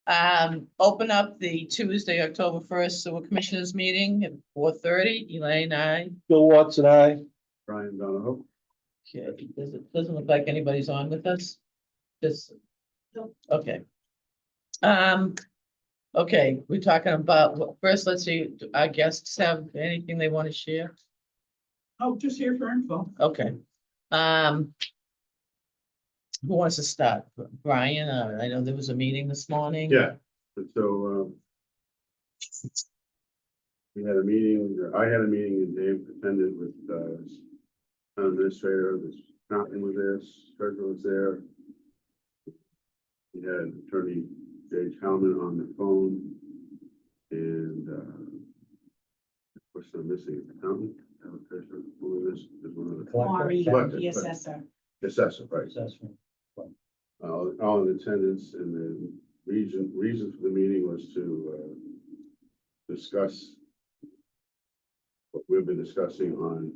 Open up the Tuesday, October 1st sewer commissioners meeting at 4:30, Elaine, I. Bill Watson, I. Brian Donahoe. Okay, doesn't look like anybody's on with us. Just, okay. Okay, we're talking about, well, first, let's see, do our guests have anything they want to share? Oh, just here for info. Okay. Who wants to start? Brian, I know there was a meeting this morning. Yeah, and so, we had a meeting, or I had a meeting and Dave attended with, town administrator, the accountant was there, treasurer was there. We had attorney Jay Talman on the phone. And, of course, I'm missing an accountant, treasurer, who is one of the. Maury, Collector, the assessor. Assessor, right. All in attendance, and the reason for the meeting was to discuss what we've been discussing on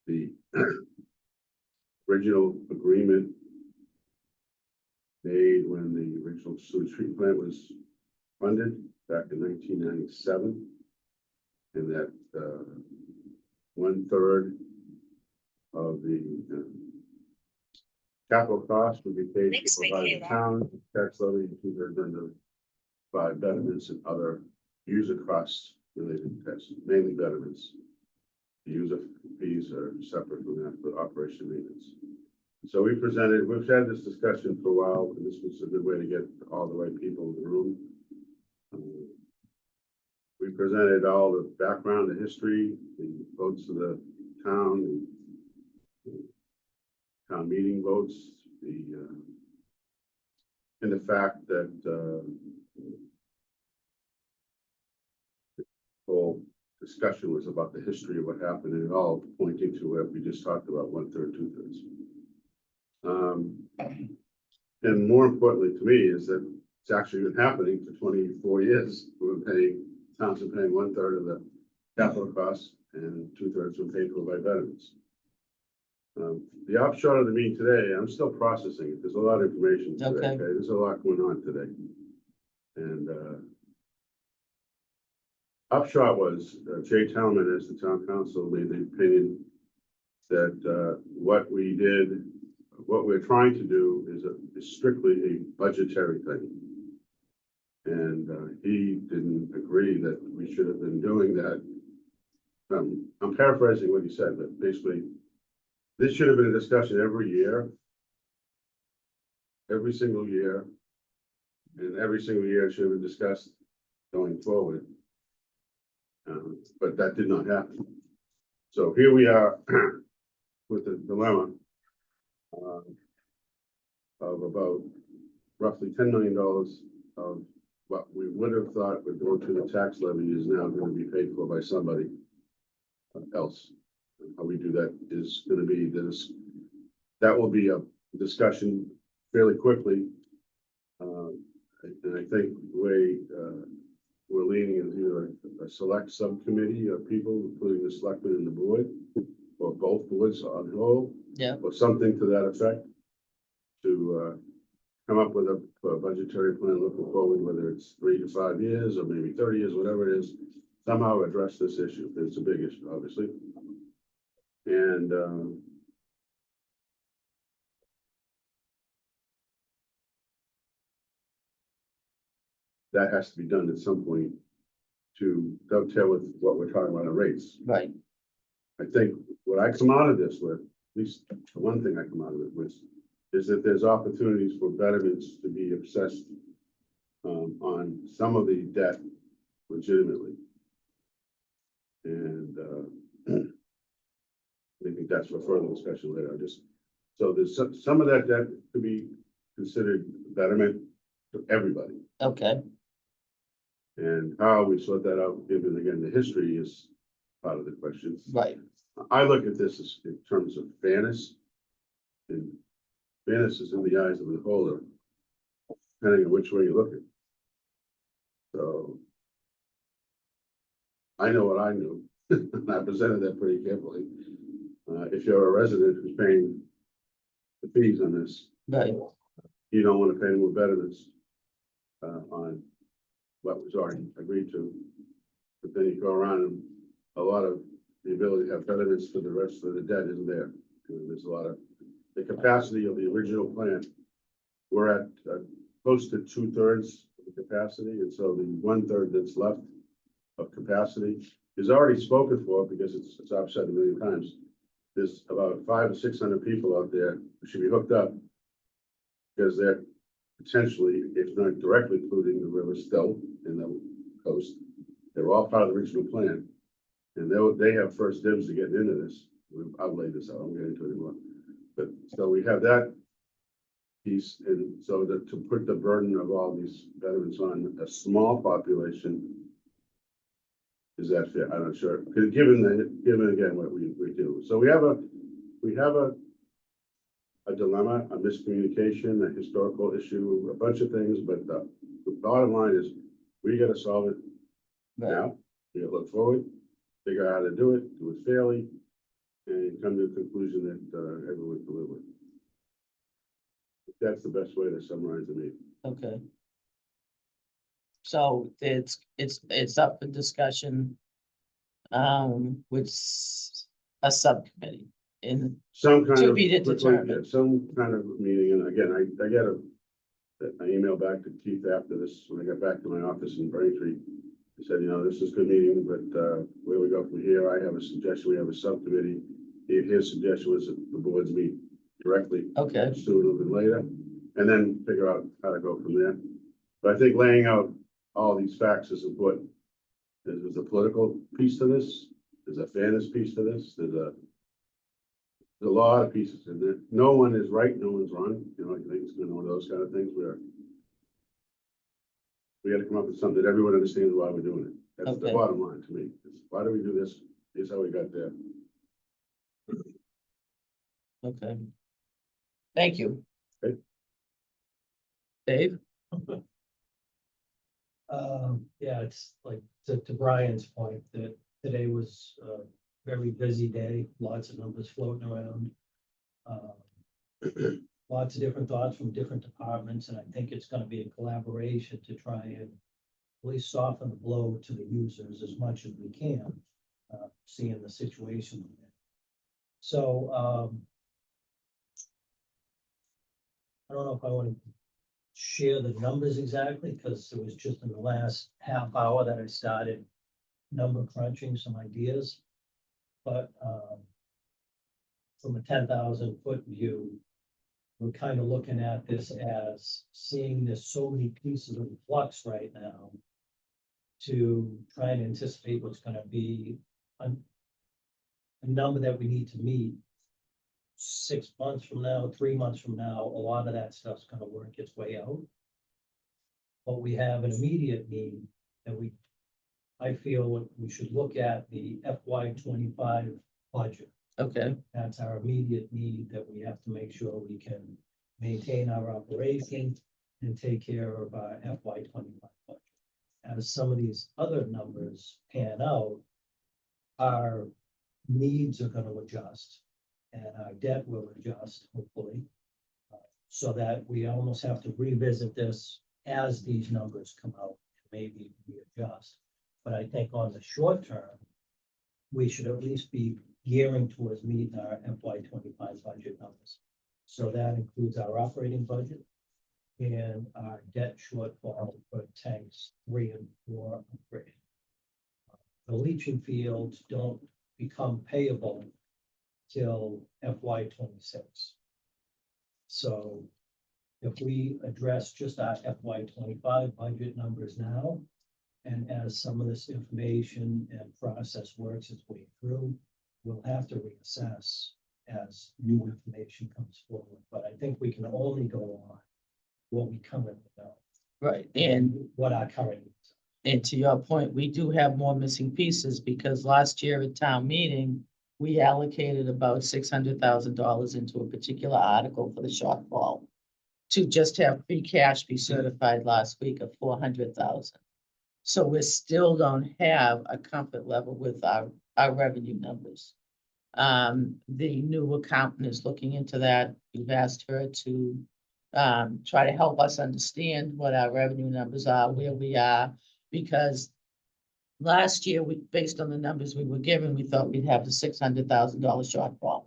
the original agreement made when the original sewage treatment plant was funded back in 1997, and that 1/3 of the capital cost would be paid for by the town, tax levy, and 2/3 under by betterments and other user costs related to tax, mainly betterments. The user fees are separate from that for operation maintenance. So we've had this discussion for a while, and this was a good way to get all the right people in the room. We presented all the background, the history, the votes of the town, the town meeting votes, and the fact that the whole discussion was about the history of what happened, and it all pointing to what we just talked about, 1/3, 2/3. And more importantly to me is that it's actually been happening for 24 years. Towns are paying 1/3 of the capital costs, and 2/3 were paid for by betterments. The upshot of the meeting today, I'm still processing it. There's a lot of information today. Okay. Okay? There's a lot going on today. And upshot was Jay Talman, as the town council, made the opinion that what we're trying to do is strictly a budgetary thing. And he didn't agree that we should have been doing that. I'm paraphrasing what he said, but basically, this should have been a discussion every single year, and every single year it should have been discussed going forward. But that did not happen. So here we are with the dilemma of about roughly $10 million of what we would have thought would go to the tax levy is now going to be paid for by somebody else. And how we do that is going to be this. That will be a discussion fairly quickly. And I think the way we're leaning is either a select subcommittee of people, including the selectmen and the board, or both boards on the whole. Yeah. Or something to that effect, to come up with a budgetary plan looking forward, whether it's 3 to 5 years or maybe 30 years, whatever it is, somehow address this issue. It's a big issue, obviously. And that has to be done at some point to dovetail with what we're talking about on rates. Right. I think what I come out of this with, at least the one thing I come out of it with, is that there's opportunities for betterments to be assessed on some of the debt legitimately. And I think that's for further discussion later. So there's some of that debt could be considered betterment to everybody. Okay. And how we sort that out, given again, the history is part of the question. Right. I look at this as in terms of fairness. And fairness is in the eyes of the beholder, depending on which way you look at it. So I know what I knew, and I presented that pretty carefully. If you're a resident who's paying the fees on this, Right. you don't want to pay more betterments. on what was already agreed to. But then you go around and a lot of the ability to have betterments for the rest of the debt isn't there. There's a lot of, the capacity of the original plan. We're at close to 2/3 of the capacity, and so the 1/3 that's left of capacity is already spoken for because it's I've said a million times. There's about 500 or 600 people out there who should be hooked up because they're potentially, if not directly polluting the river still in the coast. They're all part of the original plan. And they have first dibs to get into this. I'll lay this out, I won't get into it anymore. But so we have that piece, and so that to put the burden of all these veterans on a small population, is that fair? I'm not sure, because given again what we do. So we have a dilemma, a miscommunication, a historical issue, a bunch of things, but the bottom line is we gotta solve it now. We gotta look forward, figure out how to do it fairly, and come to a conclusion that everyone can live with. That's the best way to summarize the meeting. Okay. So it's up for discussion. With a subcommittee in, Some kind To of. be determined. Yeah, some kind of meeting, and again, I got an email back to Keith after this, when I got back to my office in Braintree. He said, this is a good meeting, but where we go from here, I have a suggestion, we have a subcommittee. His suggestion was that the boards meet directly okay, sooner than later, and then figure out how to go from there. But I think laying out all these facts is important. There's a political piece to this, there's a fairness piece to this, there's a lot of pieces in there. No one is right, no one's wrong, I think it's one of those kind of things where we got to come up with something that everyone understands why we're doing it. That's the Okay. bottom line to me. Why do we do this? Here's how we got there. okay. Thank you. Okay. Dave? Yeah, it's like to Brian's point that today was a very busy day, lots of numbers floating around. Lots of different thoughts from different departments, and I think it's gonna be a collaboration to try and at least soften the blow to the users as much as we can, seeing the situation. So, I don't know if I want to share the numbers exactly, because it was just in the last half hour that I started number crunching some ideas. But from a 10,000-foot view, we're kind of looking at this as seeing there's so many pieces of flux right now to try and anticipate what's going to be a number that we need to meet 6 months from now, 3 months from now. A lot of that stuff's going to work its way out. But we have an immediate need that I feel we should look at the FY25 budget. Okay, That's our immediate need, that we have to make sure we can maintain our operation and take care of our FY25 budget. As some of these other numbers pan out, our needs are gonna adjust and our debt will adjust, hopefully. So that we almost have to revisit this as these numbers come out, maybe we adjust. But I think on the short term, we should at least be gearing towards meeting our FY25 budget numbers. So that includes our operating budget and our debt shortfall for tanks 3 and 4 upgrade. The leaching fields don't become payable till FY26. So if we address just our FY25 budget numbers now, and as some of this information and process works its way through, we'll have to reassess as new information comes forward. But I think we can only go on what we currently know, right, and what our current needs are. And to your point, we do have more missing pieces because last year at town meeting, we allocated about $600,000 into a particular article for the shortfall to just have free cash be certified last week of 400,000. So we still don't have a comfort level with our revenue numbers. The new accountant is looking into that. We've asked her to try to help us understand what our revenue numbers are, where we are, because last year, based on the numbers we were given, we thought we'd have the $600,000 shortfall.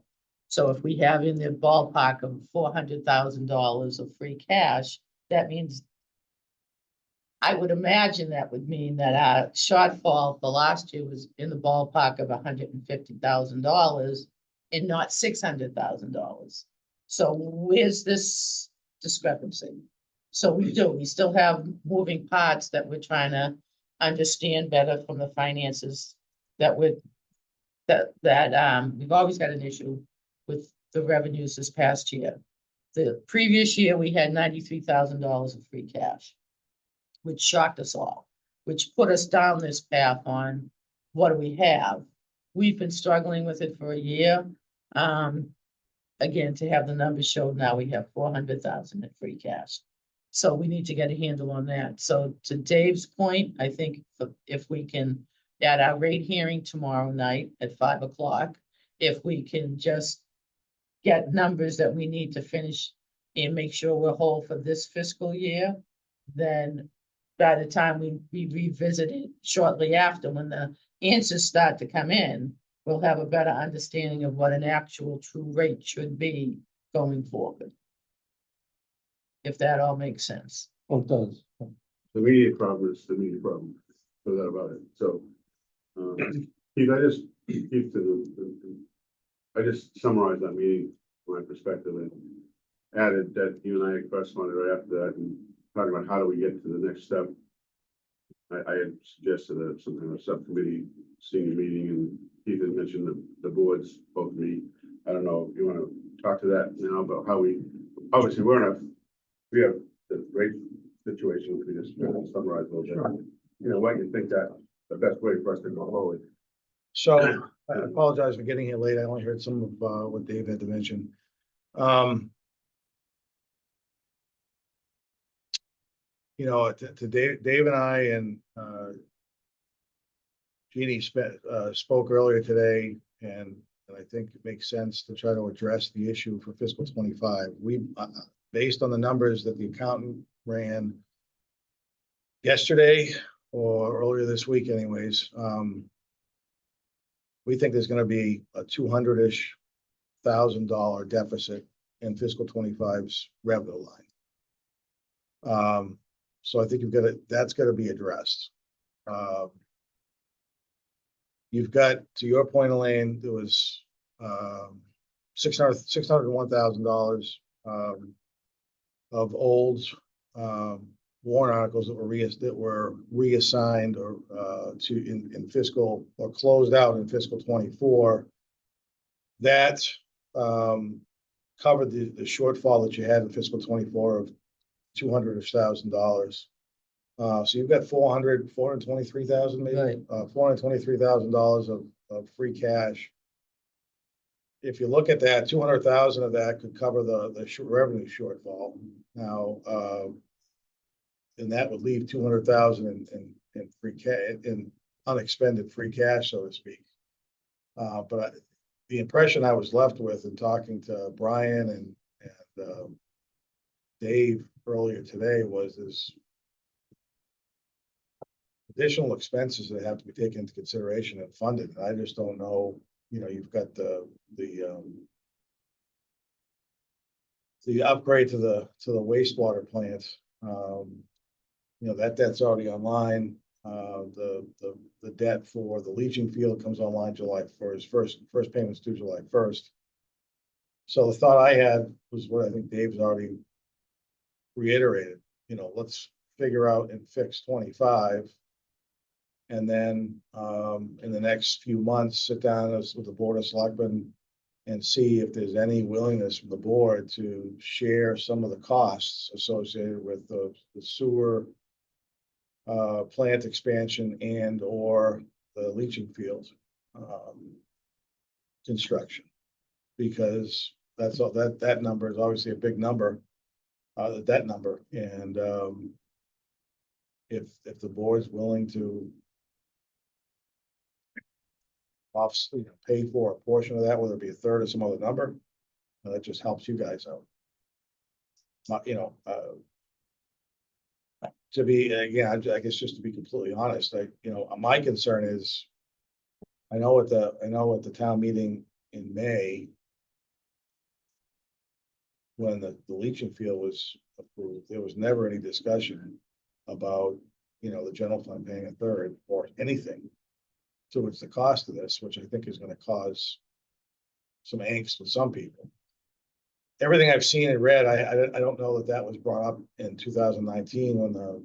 So if we have in the ballpark of $400,000 of free cash, that means I would imagine that would mean that our shortfall for last year was in the ballpark of $150,000 and not $600,000. So where's this discrepancy? So we still have moving parts that we're trying to understand better from the finances that we've always had an issue with the revenues this past year. The previous year, we had $93,000 of free cash, which shocked us all, which put us down this path on what do we have? We've been struggling with it for a year. Again, to have the numbers showed now, we have 400,000 in free cash. So we need to get a handle on that. So to Dave's point, I think if we can, at our rate hearing tomorrow night at 5 o'clock, if we can just get numbers that we need to finish and make sure we're whole for this fiscal year, then by the time we revisit it shortly after, when the answers start to come in, we'll have a better understanding of what an actual true rate should be going forward. If that all makes sense. Oh, it does. The immediate problem is the immediate problem, no doubt about it, so. Keith, I just summarized that meeting, from my perspective, and added that you and I expressed on it right after that, and talking about how do we get to the next step. I had suggested some kind of subcommittee senior meeting, and Keith had mentioned the boards, both meet. I don't know if you want to talk to that now about how we, obviously, we have the rate situation, which we just summarized a little bit. You know, what you think that the best way for us to go forward? So I apologize for getting here late. I only heard some of what Dave had to mention. You know, to Dave and I and Jeannie spoke earlier today, and I think it makes sense to try to address the issue for fiscal 25. We, based on the numbers that the accountant ran yesterday or earlier this week anyways, we think there's going to be a $200-ish thousand deficit in fiscal 25's revenue line. So I think that's got to be addressed. You've got, to your point, Elaine, there was $601,000 of old warrant articles that were reassigned or in fiscal or closed out in fiscal 24. That covered the shortfall that you had in fiscal 24 of $200,000. So you've got $423,000 maybe, Right. $423,000 of free cash. If you look at that, 200,000 of that could cover the revenue shortfall. Now, and that would leave 200,000 in free cash, in unexpended free cash, so to speak. But the impression I was left with in talking to Brian and Dave earlier today was this additional expenses that have to be taken into consideration and funded. And I just don't know, you know, you've got the upgrade to the wastewater plant. You know, that's already online. The debt for the leaching field comes online July 1st. First payments due July 1st. So the thought I had was what I think Dave's already reiterated. You know, let's figure out and fix 25. And then in the next few months, sit down with the Board of Selectmen and see if there's any willingness from the board to share some of the costs associated with the sewer plant expansion and or the leaching field construction, because that's all that number is obviously a big number, the debt number, and if the board's willing to pay for a portion of that, whether it be a third or some other number, that just helps you guys out. you know, to be, again, I guess just to be completely honest, my concern is, I know at the town meeting in May, when the leaching field was approved, there was never any discussion about, the general fund paying a third or anything towards the cost of this, which I think is gonna cause some angst with some people. Everything I've seen and read, I don't know that was brought up in 2019 when the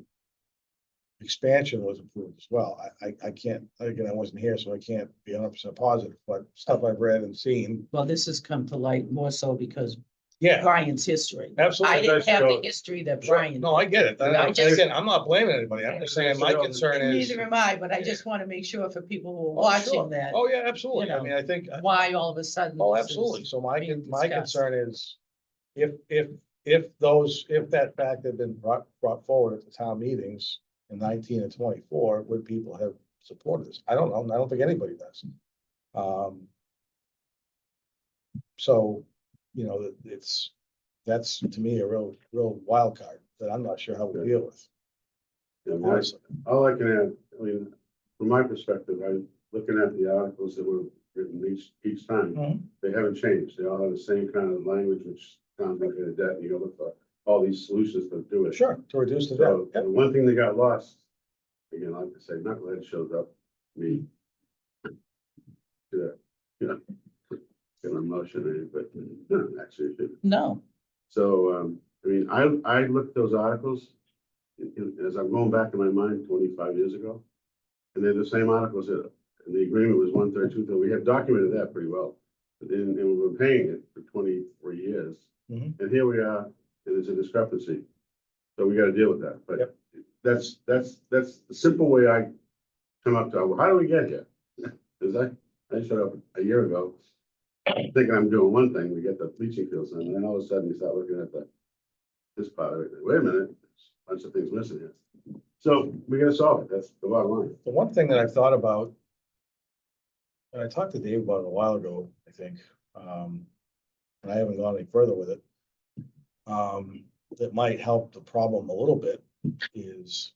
expansion was approved as well. I can't, again, I wasn't here, so I can't be 100% positive, but stuff I've read and seen. Well, this has come to light more so because Yeah, Brian's history. absolutely. I didn't have the So- history that Sure. Brian. No, I get it. I And just- again, I'm not blaming anybody. I'm just saying my concern And is. neither am I, but I just want to make sure for people who are Oh, sure. watching that, Oh, yeah, absolutely. you I know, mean, I think, why all of a sudden. oh, this is absolutely. So my being discussed. concern is if that fact had been brought forward at the town meetings in 19 and 24, would people have supported this? I don't know. I don't think anybody does. So, that's to me a real wild card that I'm not sure how we deal with. Yeah, I mean, Honestly. all I can add, from my perspective, looking at the articles that were written each time, Mhm. they haven't changed. They all have the same kind of language, which sounds like a debt, and you go look for all these solutions to do it. Sure, to reduce the So, debt. the one thing that got lost, again, like I say, knucklehead shows up, me. To, get an emotion in it, but, no, actually, it didn't. No, So, I looked at those articles, as I'm going back in my mind 25 years ago. And they're the same articles that, and the agreement was 1/3, 2/3. We had documented that pretty well. But then, and we were paying it for 23 years. Mhm. And here we are, and there's a discrepancy. So we gotta deal with that, but Yep. that's the simple way I come up to, well, how do we get here? Cause I showed up a year ago, thinking I'm doing one thing, we get the bleaching fields in, and then all of a sudden you start looking at this part of it, wait a minute, there's a bunch of things missing here. So we gotta solve it, that's the bottom line. The one thing that I've thought about, and I talked to Dave about it a while ago, I think, and I haven't gone any further with it. That might help the problem a little bit is,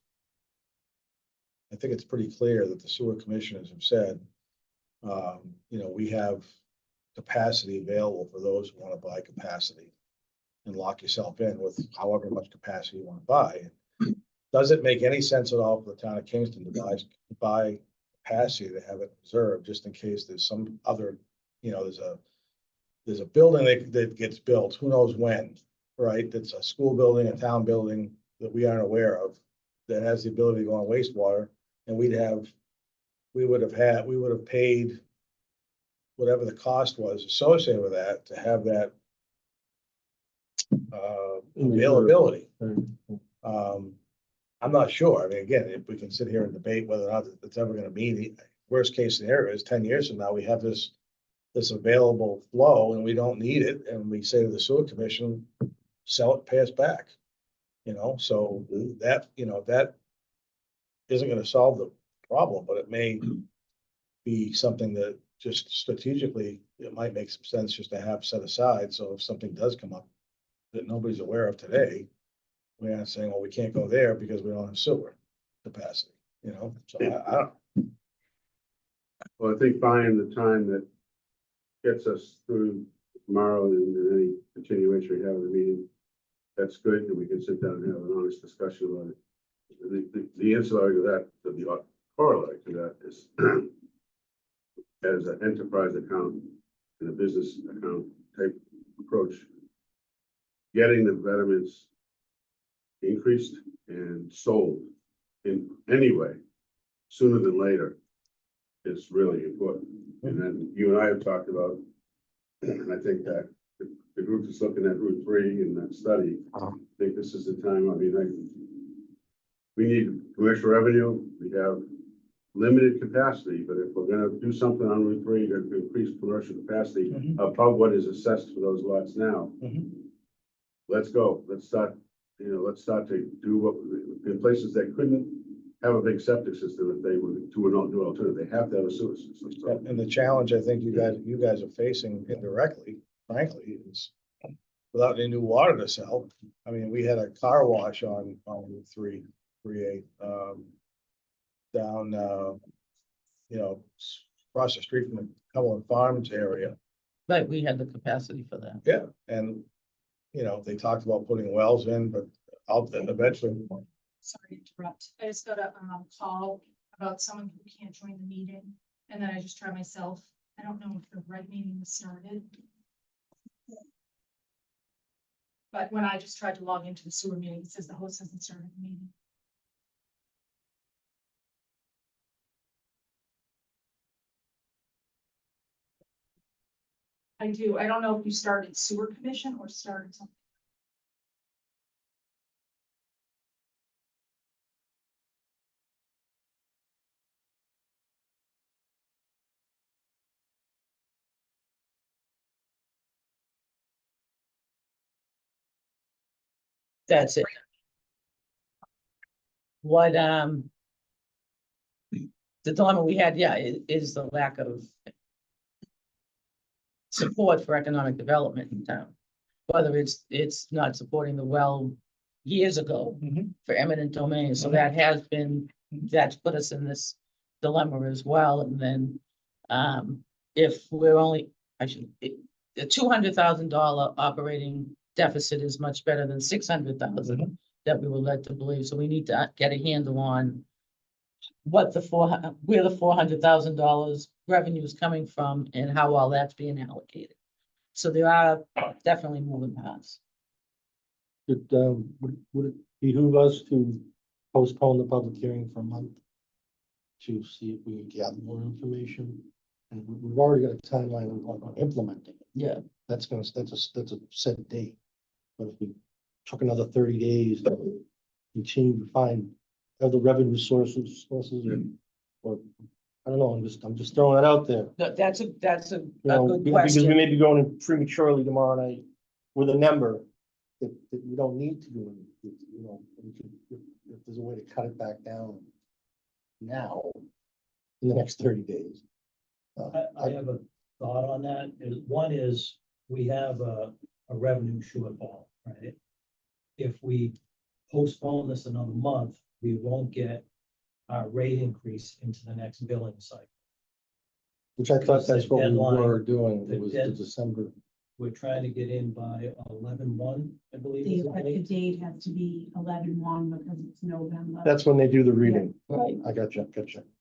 I think it's pretty clear that the sewer commissioners have said, we have capacity available for those who want to buy capacity and lock yourself in with however much capacity you want to buy. Does it make any sense at all for the town of Kingston to buy capacity to have it reserved just in case there's some other, there's a building that gets built, who knows when, right? That's a school building, a town building that we aren't aware of, that has the ability to go on wastewater, and we would have paid whatever the cost was associated with that to have that availability. I'm not sure. I mean, again, if we can sit here and debate whether or not it's ever gonna be, worst case scenario is 10 years from now, we have this available flow and we don't need it, and we say to the sewer commission, sell it, pay us back. So that isn't gonna solve the problem, but it may be something that just strategically, it might make some sense just to have set aside, so if something does come up that nobody's aware of today, we aren't saying, well, we can't go there because we don't have sewer capacity, so I don't. Well, I think buying the time that gets us through tomorrow and any continuation we have of the meeting, that's good, and we can sit down and have an honest discussion about it. The ancillary to that, the corollary to that is as an enterprise account and a business account type approach, getting the betterments increased and sold in any way sooner than later is really important. And then you and I have talked about, and I think that the group that's looking at Route 3 in that study, I think this is the time. We need commercial revenue. We have limited capacity, but if we're gonna do something on Route 3 to increase commercial capacity above what is assessed for those lots now, let's go. Let's start to do what, in places that couldn't have a big septic system if they were to an alternative, they have to have a sewer system. So, And the challenge I think you guys are facing indirectly, frankly, is without any new water to sell. I mean, we had a car wash on 3A, down, across the street from the Cumberland Farms area. But we had the capacity for that. Yeah, and, they talked about putting wells in, but eventually, Sorry to interrupt. I just got a call about someone who can't join the meeting, and then I just tried myself. I don't know if the right meeting was started. But when I just tried to log into the sewer meeting, it says the host hasn't started the meeting. I do. I don't know if you started sewer commission or started something. That's it. What, the dilemma we had, yeah, is the lack of support for economic development in town. Whether it's not supporting the well years ago for eminent domain, so that has been, that's put us in this dilemma as well, and then, if we're only, the $200,000 operating deficit is much better than 600,000 that we were led to believe, so we need to get a handle on what where the $400,000 revenue is coming from and how all that's being allocated. So there are definitely moving parts. Would it behoove us to postpone the public hearing for a month? To see if we can gather more information? And we've already got a timeline on implementing it. Yeah. That's a set date. But if we took another 30 days to continue to find other revenue sources or I don't know, I'm just throwing it out there. No, that's a You know, good because we question. may be going in prematurely tomorrow night with a number that we don't need to do. We could, if there's a way to cut it back down now in the next 30 days. I have a thought on that. One is, we have a revenue shortfall, right? If we postpone this another month, we won't get our rate increase into the next billing cycle. Which I thought that's what we Deadline. were doing. The It was the dead- December. We're trying to get in by 11/1, I believe. The is the effective date. date has to be 11/1 because it's November. That's when they do the reading. Right. I gotcha.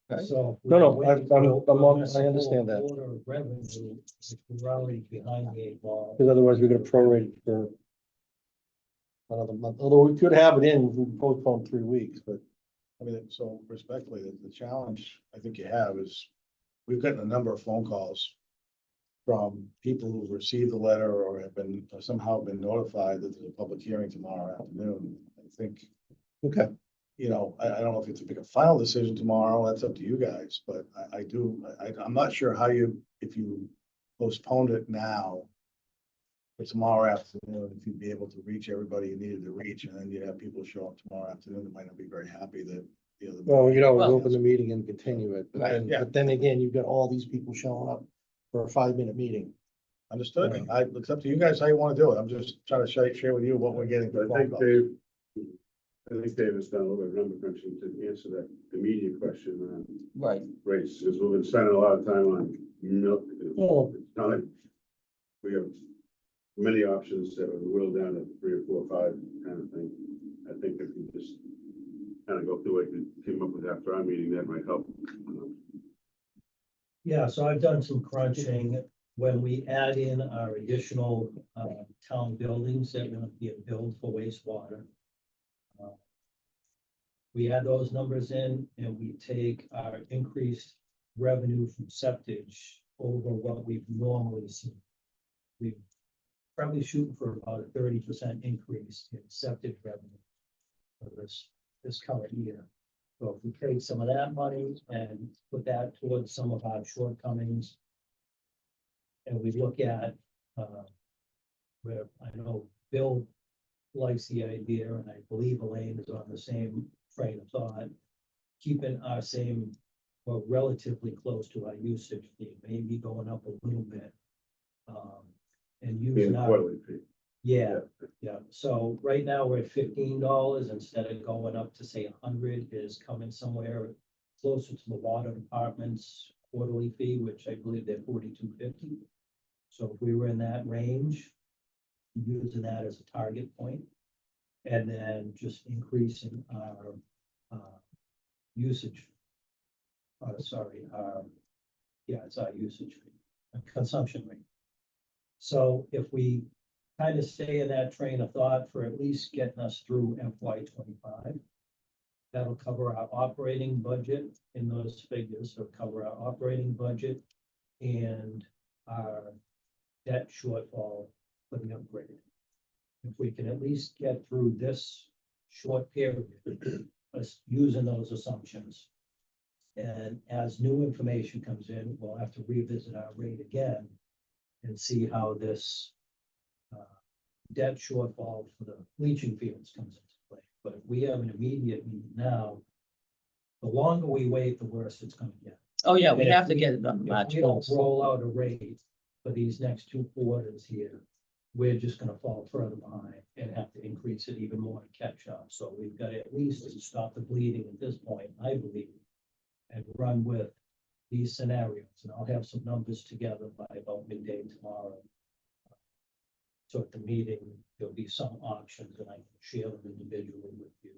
Right. So. No, we're I waiting for- I understand that. Order of revenue, which we're already behind the eight ball. Because otherwise we're gonna prorate it for another month, although we could have it in, we postpone 3 weeks, but I mean, so respectfully, the challenge I think you have is, we've gotten a number of phone calls from people who've received the letter or have been, or somehow been notified that there's a public hearing tomorrow afternoon. I think, okay. I don't know if you have to make a final decision tomorrow, that's up to you guys, but I'm not sure how if you postponed it now for tomorrow afternoon, if you'd be able to reach everybody you needed to reach, and then you'd have people show up tomorrow afternoon that might not be very happy that, Well, we Well- open the meeting and continue it, but Right, then, yeah. but then again, you've got all these people showing up for a 5-minute meeting. Understood. It's up to you guys how you want to do it. I'm just trying to share with you what we're getting. But I think Dave has done a little bit of number crunching to answer that immediate question on Right. rates, because we've been spending a lot of time on milk. Oh. It's not like we have many options that would whittle down to 3 or 4 or 5 kind of thing. I think if you just kind of go through what you came up with after our meeting, that might help. Yeah, so I've done some crunching. When we add in our additional town buildings that will be billed for wastewater. We add those numbers in and we take our increased revenue from septage over what we've normally seen. We've probably shooting for about a 30% increase in septic revenue for this current year. So if we take some of that money and put that towards some of our shortcomings. And we look at, where I know Bill likes the idea, and I believe Elaine is on the same train of thought. Keeping our same, or relatively close to our usage fee, maybe going up a little bit. And Being using a our, quarterly fee. Yeah, yeah. So right now we're at $15 instead of going up to say 100 is coming somewhere closer to the water department's quarterly fee, which I believe they're $42.50. So if we were in that range, using that as a target point, and then just increasing our usage. Sorry, yeah, it's our usage rate, consumption rate. So if we kind of stay in that train of thought for at least getting us through FY 25. That'll cover our operating budget in those figures, so cover our operating budget and our debt shortfall for the upgrade. If we can at least get through this short period, us using those assumptions. And as new information comes in, we'll have to revisit our rate again and see how this debt shortfall for the leaching fields comes into play. But if we have an immediate need now, the longer we wait, the worse it's gonna get. Oh, yeah, we And if have to we- get it on If March we don't 1st. roll out a rate for these next 2 quarters here, we're just gonna fall further behind and have to increase it even more to catch up. So we've got to at least stop the bleeding at this point, I believe, and run with these scenarios. And I'll have some numbers together by about midday tomorrow. So at the meeting, there'll be some options and I can share them individually with you.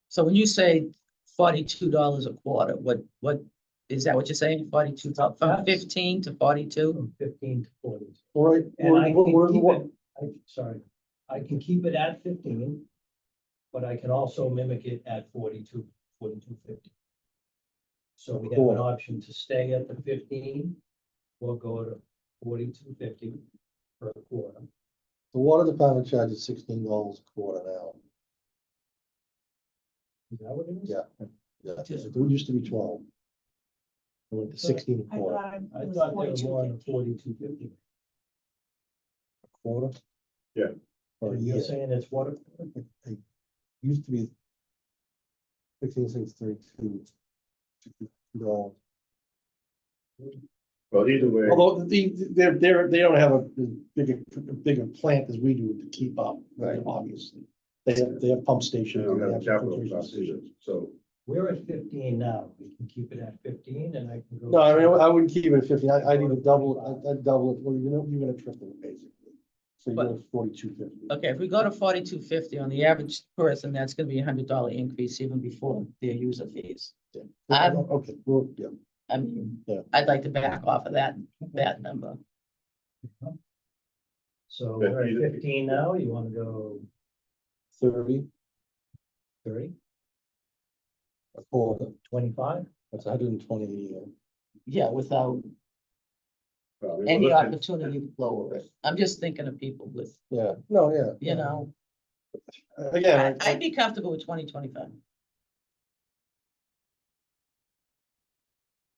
So when you say $42 a quarter, what, is that what you're saying? 42, from That's- 15 to 42? From 15 to 40. All right, And I can we're- keep we're- it, sorry, I can keep it at 15, but I can also mimic it at 42.50. So we have Cool. an option to stay at the 15, or go to 42.50 per quarter. The water department charges $16 a quarter now. Is that what it is? Yeah, yeah, it used to be 12. It went to 16 a I quarter. thought I it was thought they were more than 42.50. 42.50. A quarter? Yeah. Or a And you're year. saying it's what? It used to be 16, 32. $62. Well, either way, Although they don't have a bigger plant as we do to keep up, right, obviously. They have pump they stations. don't and have they a have capital filtration cost either, stations. so. We're at 15 now. We can keep it at 15 and I can go. No, I mean, I wouldn't keep it at 50. I'd even double it. I'd double it. Well, you're gonna triple it basically. So you're at 42.50. Okay, if we go to 42.50 on the average person, that's gonna be $100 increase even before their user fees. Yeah. I'm- Okay, well, yeah, I mean, Yeah. I'd like to back off of that number. So But we're either- at 15 now. You want to go 30 30, a quarter. 25? That's 120 a year. Yeah, without well, I mean, any we're looking- opportunity to lower it. I'm just thinking of people with, Yeah, no, yeah. you know, Again, I'd be comfortable with 2025.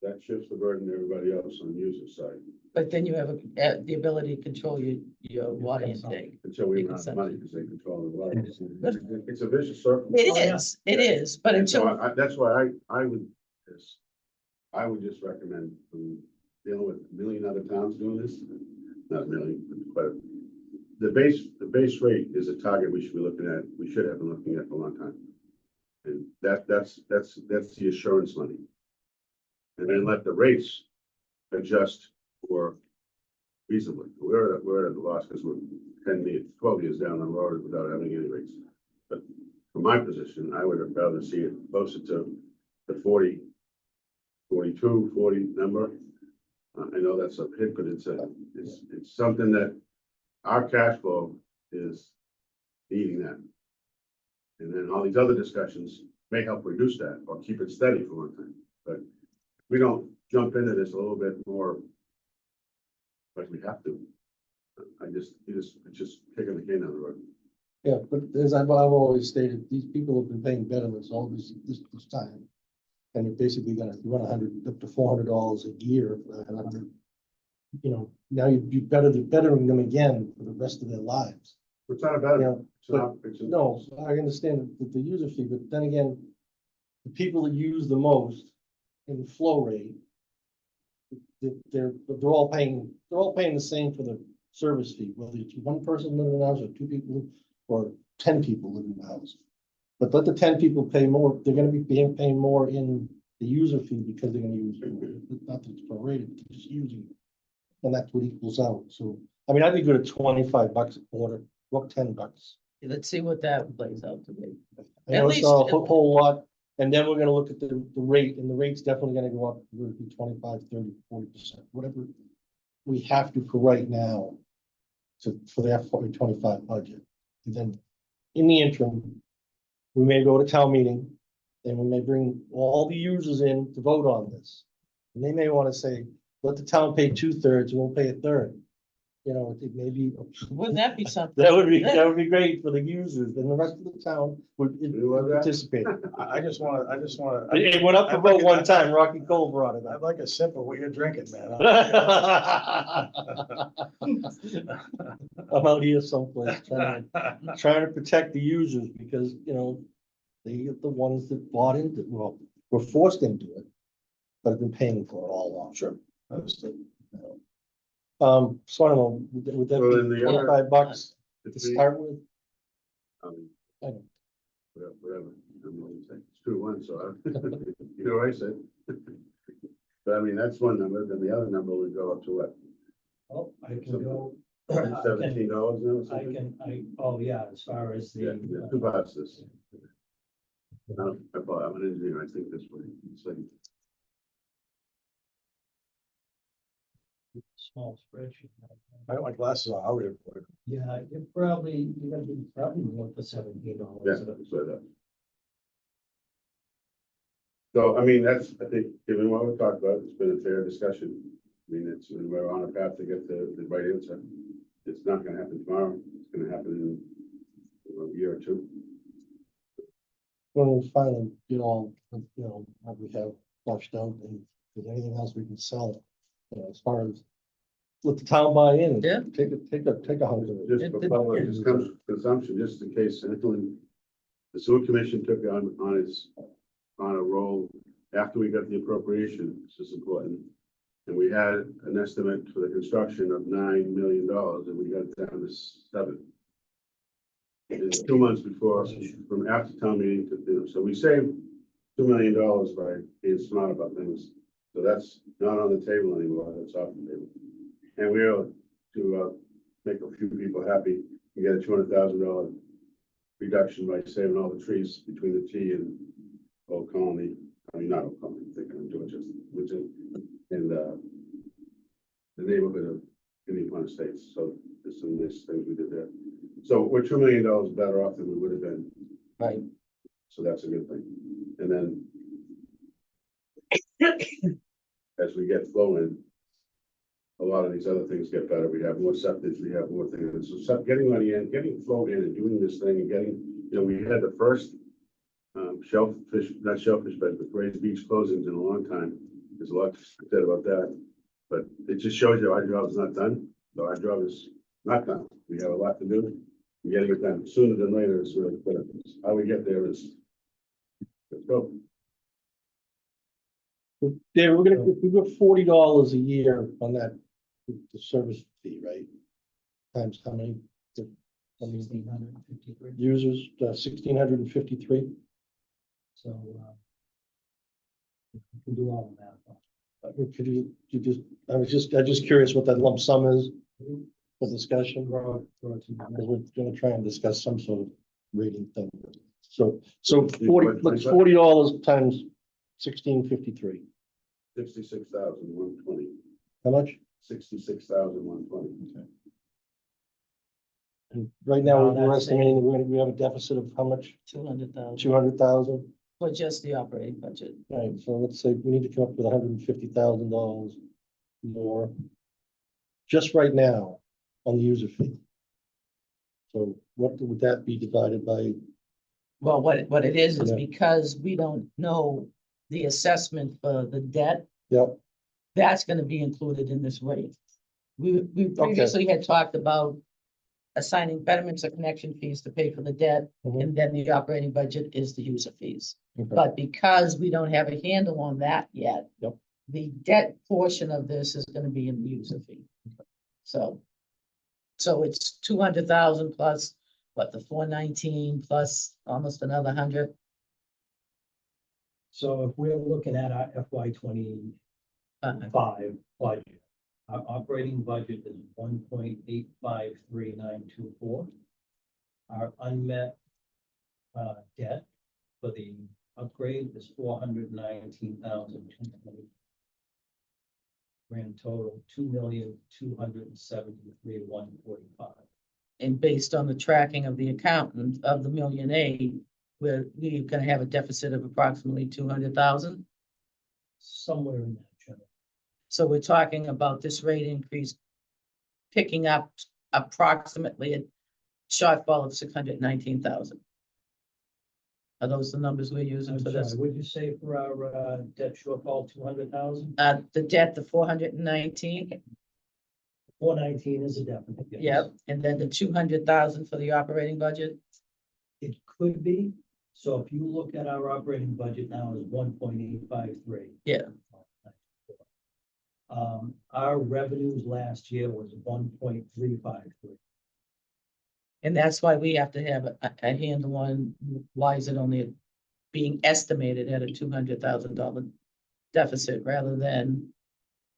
That shifts the burden to everybody else on the user side, But then you have the ability to control your water intake. until we You run can out of money, sense. because they control the water. It's a vicious circle. It Oh, yeah. is, but And so until, that's why I would just recommend, dealing with a million other towns doing this, not really, but the base rate is a target we should be looking at, we should have been looking at for a long time. And that's the assurance money. And then let the rates adjust for reasonably. We're at a loss because we're 12 years down the road without having any rates. But from my position, I would have rather see it closer to the 40, 42, 40 number. I know that's a hit, but it's something that our cash flow is needing that. And then all these other discussions may help reduce that or keep it steady for one thing. But we don't jump into this a little bit more like we have to. It's just kicking the can down the road. yeah, but as I've always stated, these people have been paying betterments all this time. And you're basically gonna run up to $400 a year for that 100. You know, now you're bettering them again for the rest of their lives. It's not about, Yeah, no, No, I understand the user fee, but then again, the people that use the most in the flow rate, they're all paying the same for the service fee, whether it's one person living in the house or two people or 10 people living in the house. But let the 10 people pay more, they're gonna be paying more in the user fee because they're gonna use, not that it's prorated, they're just using it. And that's what equals out. So, I mean, I'd be good at $25 a quarter, what, $10. Let's see what that plays out to be. I know it's least- not a whole lot, and then we're gonna look at the rate, and the rate's definitely gonna go up, whether it be 25, 30, 40%, whatever. We have to for right now. For the FY25 budget. And then in the interim, we may go to town meeting, and we may bring all the users in to vote on this. And they may want to say, let the town pay 2/3, and we'll pay a third. You know, it may be. Wouldn't that be something? That would be great for the users, and the rest of the town would You want that? participate. I just wanna. It went up for vote one time, Rocky Cole brought it I'd up. like a sip of what you're drinking, man. I'm out here someplace trying to protect the users because, you know, they are the ones that bought into, well, were forced into it, but have been paying for it all along. Sure. Understood. So I don't know, would that Well, then be the other- $25 to If we- start with? I I don't- whatever, I'm going to say, it's 2-1, so you know what I said. But I mean, that's one number, then the other number would go up to what, Oh, I can go. I can, $17 now or I something? can, oh, yeah, as far as Yeah, the. two parts this. I'm an engineer, I think this way, it's like, Small spreadsheet. I got my glasses on, I'll read it. Yeah, you probably, you're gonna be probably more for $17. yeah, that's what that. So, I mean, that's, I think, given what we talked about, it's been a fair discussion. I mean, we're on a path to get the right answer. It's not gonna happen tomorrow, it's gonna happen in a year or two. When we finally get all, you know, what we have flushed out and if there's anything else we can sell, you know, as far as let the town buy in. Yeah. Take a hunk of it. Just It- for it- public consumption, just in case anyone, the sewer commission took on a roll after we got the appropriation, this is important. And we had an estimate for the construction of $9 million and we got it down to 7. In 2 months before, from after town meeting to, you know, so we saved $2 million by being smart about things. So that's not on the table anymore, that's off the table. And we are to make a few people happy, we get a $200,000 reduction by saving all the trees between the T and Old Colony. I mean, not Old Colony, I'm thinking of Georgia, which is in the neighborhood of Indian Pond Estates. So there's some nice things we did there. So we're $2 million better off than we would have been. Right. So that's a good thing. And then as we get flow in, a lot of these other things get better. We have more septic, we have more things. So getting money in, getting flow in and doing this thing and getting, you know, we had the first shellfish, not shellfish, but raised beach closings in a long time. There's a lot said about that, but it just shows you our job is not done. So our job is not done. We have a lot to do. We're getting it done sooner than later is really clear. How we get there is, let's go. Dave, we're gonna, if we put $40 a year on that, the service fee, right? Times how many? How many 1,653. users, 1,653? So, you can do all of that. Could you just, I'm just curious what that lump sum is for discussion. Because we're gonna try and discuss some sort of rating thing. So 40, let's $40 times 1,653. 66,120. How much? 66,120. And right now, No, we're that's estimating we have a deficit of how much? 200,000 200,000. for just the operating budget. Right, so let's say we need to come up with $150,000 more. Just right now on the user fee. So what would that be divided by? Well, what it is Yeah. because we don't know the assessment for the debt, Yep, that's gonna be included in this rate. We previously had talked about assigning betterments or connection fees to pay for the debt, Mhm. and then the operating budget is the user fees. okay. But because we don't have a handle on that yet. Yep. The debt portion of this is gonna be in the user fee. So So it's 200,000 plus, what, the 419 plus almost another 100? So if we're looking at our FY 25 budget, our operating budget is 1.853924. Our unmet debt for the upgrade is 419,220. Grand total, 2,273,145. And based on the tracking of the accountant of the $1.8 million, we're gonna have a deficit of approximately 200,000. Somewhere in that general. So we're talking about this rate increase picking up approximately a shortfall of 619,000. Are those the numbers we're using I'm for sorry, this? would you say for our debt shortfall, 200,000? The debt, the 419, 419 is a definite. yes. yep, and then the 200,000 for the operating budget. It could be. So if you look at our operating budget now is 1.853. Yeah. Our revenues last year was 1.353. And that's why we have to have a handle on why is it only being estimated at a $200,000 deficit rather than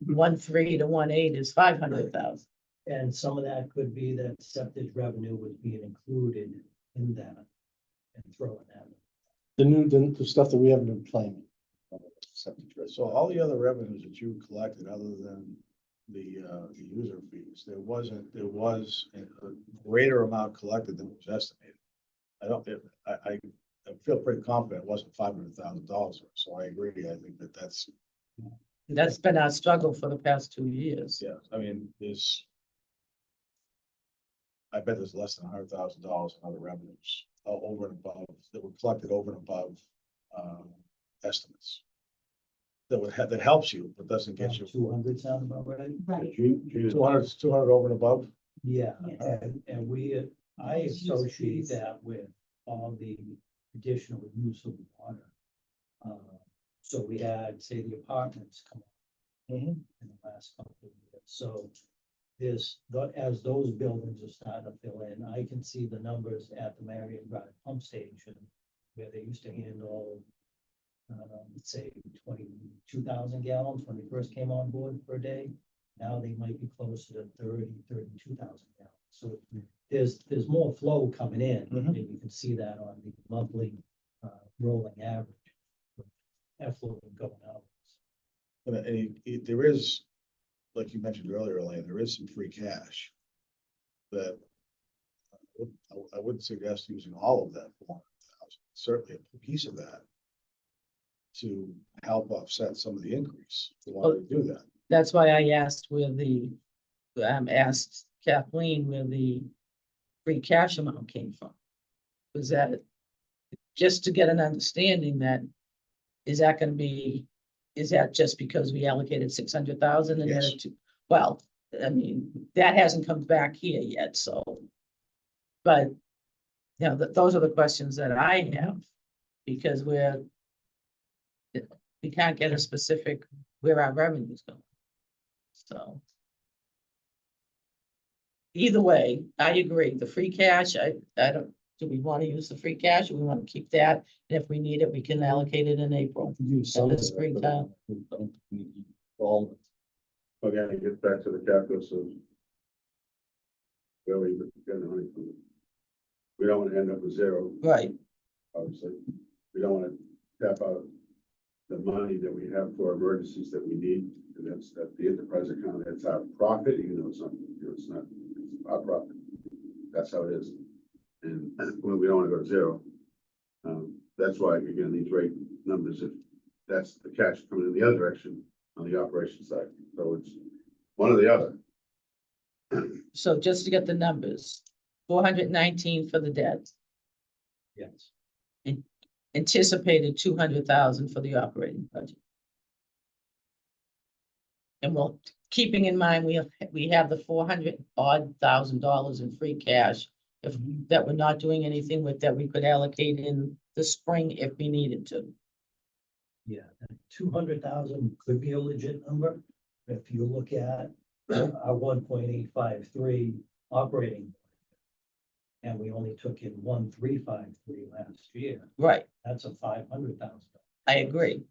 1.3 to 1.8 is 500,000. And some of that could be that septic revenue was being included in that and throwing that. The stuff that we haven't been claiming. So all the other revenues that you collected, other than the user fees, there was a greater amount collected than was estimated. I feel pretty confident it wasn't $500,000, so I agree. I think that's, That's been our struggle for the past 2 years. yeah, I mean, I bet there's less than $100,000 in other revenues, over and above, that were collected over and above, estimates. That helps you, but doesn't get you. 200 sound about right? Right. 200 over and above. Yeah, Yes. and I associate that with all the additional use of water. So we had, say, the apartments come on in the last couple of years. So as those buildings are starting to fill in, I can see the numbers at the Marion Drive pump station where they used to handle, let's say 22,000 gallons when they first came on board per day. Now they might be closer to 32,000 gallons. So there's more flow coming in, and you can see that on the monthly rolling average. Effluent going out. And there is, like you mentioned earlier, Elaine, there is some free cash that I wouldn't suggest using all of that 400,000, certainly a piece of that to help offset some of the increase. If you wanted to do that. That's why I asked asked Kathleen where the free cash amount came from. Was that just to get an understanding that, is that just because we allocated 600,000 and then Yes. well, I mean, that hasn't come back here yet, so. But, you know, those are the questions that I have, because we can't get a specific where our revenue's going. So. Either way, I agree, the free cash, I don't, do we want to use the free cash, or we want to keep that? And if we need it, we can allocate it in April. Use some In of the it, but springtime. I don't think we need all of it. Again, it gets back to the calculus of where we get the money from. We don't want to end up with zero, Right, obviously. We don't want to tap out the money that we have for emergencies that we need. And that's the enterprise account. That's our profit, even though it's not, it's not our profit. That's how it is. And when we don't want to go to zero. That's why, again, these rate numbers, if that's the cash coming in the other direction on the operation side. So it's one or the other. so just to get the numbers, 419 for the debt, Yes. anticipated 200,000 for the operating budget. And well, keeping in mind, we have the 400,000 dollars in free cash. If that we're not doing anything with, that we could allocate in the spring if we needed to. Yeah, 200,000 could be a legit number. If you look at our 1.853 operating. And we only took in 1,353 last year, right, that's a $500,000. I agree.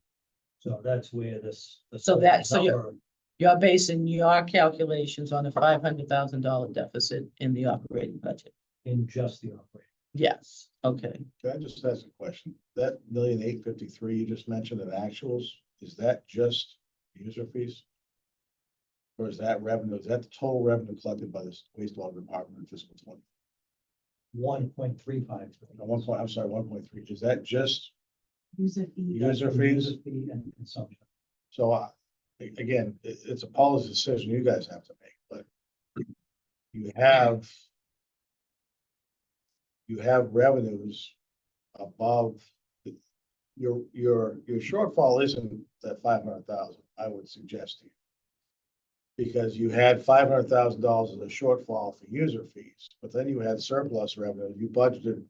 So that's where this. So you're- number- You're basing your calculations on a $500,000 deficit in the operating budget. In just the operating. Yes, okay. Can I just ask a question? That 1,853,000 you just mentioned in actuals, is that just user fees? Or is that revenue, is that the total revenue collected by this wastewater department in fiscal 20? 1.35. I'm sorry, 1.3, is that just User fee. user fees? User fee and consumption. So, again, it's a policy decision you guys have to make, but you have revenues above your shortfall isn't that 500,000, I would suggest to you. Because you had $500,000 as a shortfall for user fees, but then you had surplus revenue, you budgeted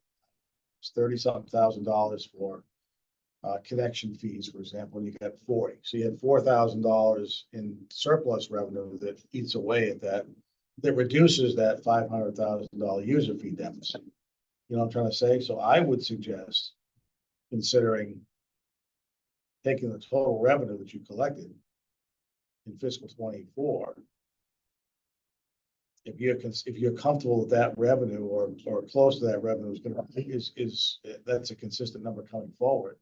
30-something thousand dollars for connection fees, for example, and you got 40. So you had $4,000 in surplus revenue that eats away at that, that reduces that $500,000 user fee deficit. You know what I'm trying to say? So I would suggest considering taking the total revenue that you collected in fiscal 24. If you're comfortable with that revenue or close to that revenue is that's a consistent number coming forward.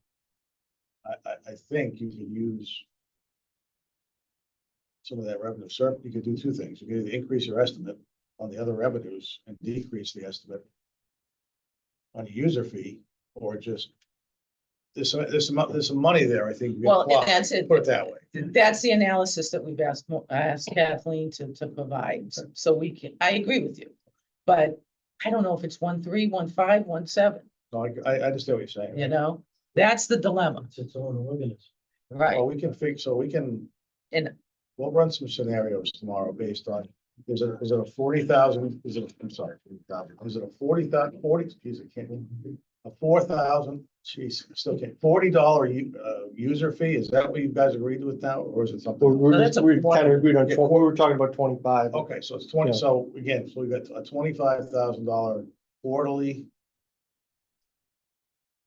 I think you can use some of that revenue. You could do two things. You could either increase your estimate on the other revenues and decrease the estimate on a user fee, or just there's some money there, I think. you can Well, apply. and that's it. Put it that way. That's the analysis that we've asked Kathleen to provide, so we can, I agree with you. But I don't know if it's 1.3, 1.5, 1.7, No, I understand what you're saying. you know, that's the dilemma, It's its own organism. right? Well, we can fix, so we can, And we'll run some scenarios tomorrow based on, is it a 40,000, I'm sorry, 40,000, is it a 40,000, 40, geez, I can't, a 4,000, geez, I still can't, $40 user fee, is that what you guys agreed with now, or is it something? We're that's a we kind of agreed on, Yeah. 20 we were talking about 25. Okay, so it's 20, Yeah. so again, so we got a $25,000 quarterly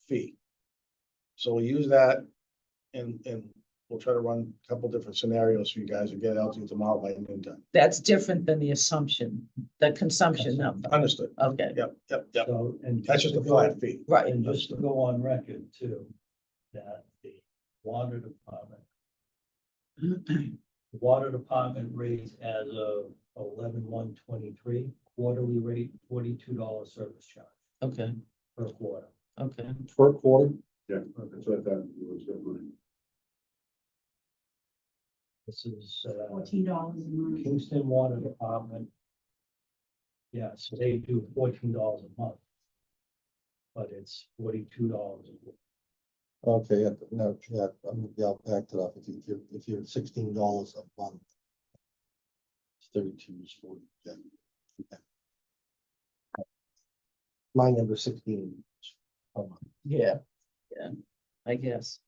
fee. So we use that and we'll try to run a couple different scenarios for you guys and get it out to you tomorrow by noontime. that's different than the assumption, the consumption number. Understood. Okay, Yep. So, and. That's just a flat fee. right, And just to go on record too, that the water department. The water department rates as of 11/1/23, quarterly rate, $42 service charge okay, per quarter. okay. Per quarter. Yeah, that's what I thought it was good money. This is $14 a month. Kingston Water Department. Yeah, so they do $14 a month. But it's $42 a week. Okay, yeah, no, yeah, I'll back it up. If you're at $16 a month. It's 32 is 40, yeah. Okay. My number 16. per month. Yeah, I guess.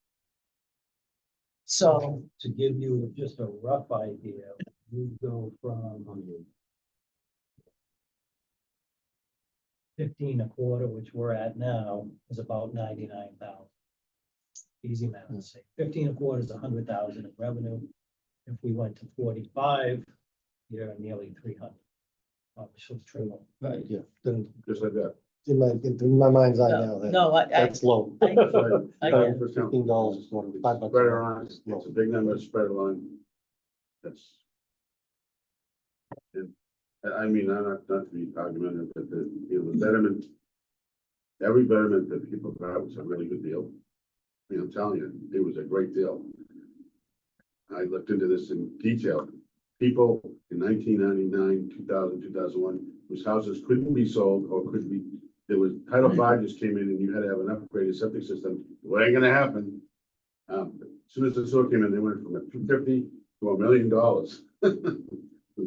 So, To give you just a rough idea, you go from 15 a quarter, which we're at now, is about 99,000. Easy math, say 15 a quarter is 100,000 in revenue. If we went to 45, you're nearly 300. Obviously, triple. right, Yeah, then Just like that. in my mind's eye now, no, I, that's low. I get it. $15 is more than $5. Spread around, it's a big number spread along. That's. And, I mean, not to be argumentative, but the betterment. Every betterment that people got was a really good deal. I mean, I'm telling you, it was a great deal. I looked into this in detail. People in 1999, 2000, 2001, whose houses couldn't be sold or could be, there was Title V just came in and you had to have an upgraded septic system. Well, ain't gonna happen. As soon as the sewer came in, they went from a $250,000 to $1 million.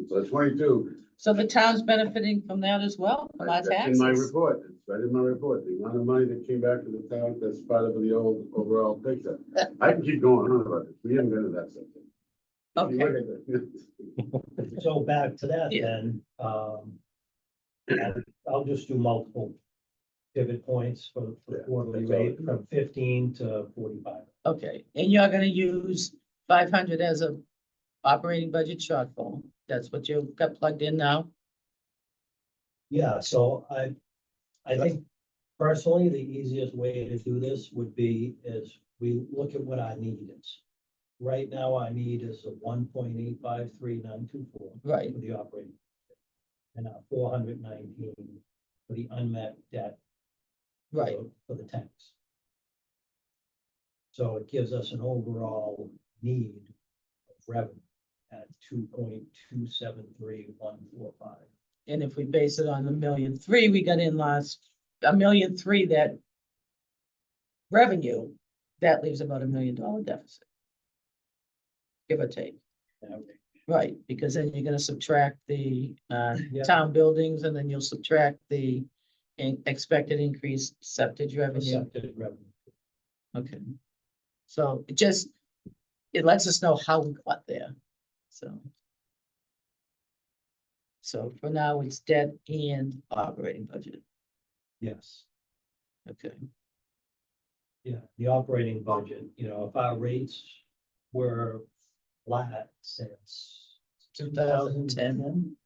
So 22. So the town's benefiting from that as well, from our That's in my taxes? report. It's right in my report. The amount of money that came back to the town, that's part of the old overall picture. I can keep going on about it. We haven't been to that subject. If you Okay. look at the- So back to that Yeah. then, I'll just do multiple pivot points for the Yeah, quarterly that's all. rate from 15 to 45. Okay, and you're gonna use 500 as a operating budget shortfall. That's what you've got plugged in now? Yeah, so I think personally, the easiest way to do this would be is we look at what our need is. Right now, our need is a 1.853924 Right, for the operating. And a 419 for the unmet debt. for right, For the tanks. So it gives us an overall need of revenue at 2.273145. and if we base it on the 1,000,003 we got in last, 1,000,003 that revenue, that leaves about $1 million deficit. Give or take, right, because then you're gonna subtract the Yeah. town buildings, and then you'll subtract the expected increased septic revenue. Accepted revenue. Okay. So it lets us know how we got there, so. So for now, it's debt and operating budget, Yes, okay, yeah, the operating budget, if our rates were flat since 2010.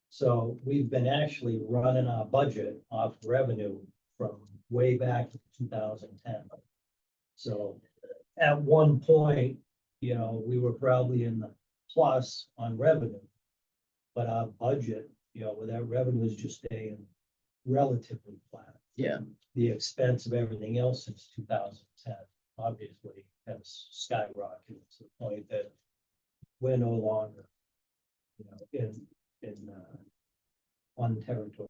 So we've been actually running our budget off revenue from way back to 2010. So at one point, we were probably in the plus on revenue. But our budget, with that revenue is just staying relatively flat. Yeah, The expense of everything else since 2010 obviously has skyrocketed to the point that we're no longer, in one territory.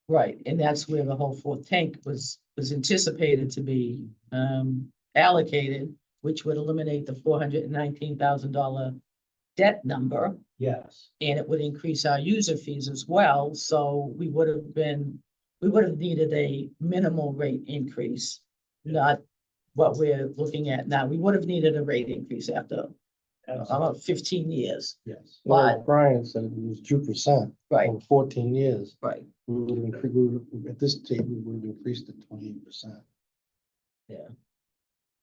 right, and that's where the whole fourth tank was anticipated to be allocated, which would eliminate the $419,000 debt number. Yes, And it would increase our user fees as well, so we would have needed a minimal rate increase. Not what we're looking at now. We would have needed a rate increase after absolutely, about 15 years, yes. Well, Brian said it was 2% right, over 14 years. right, We would have increased, at this stage, we would have increased it 28%. yeah.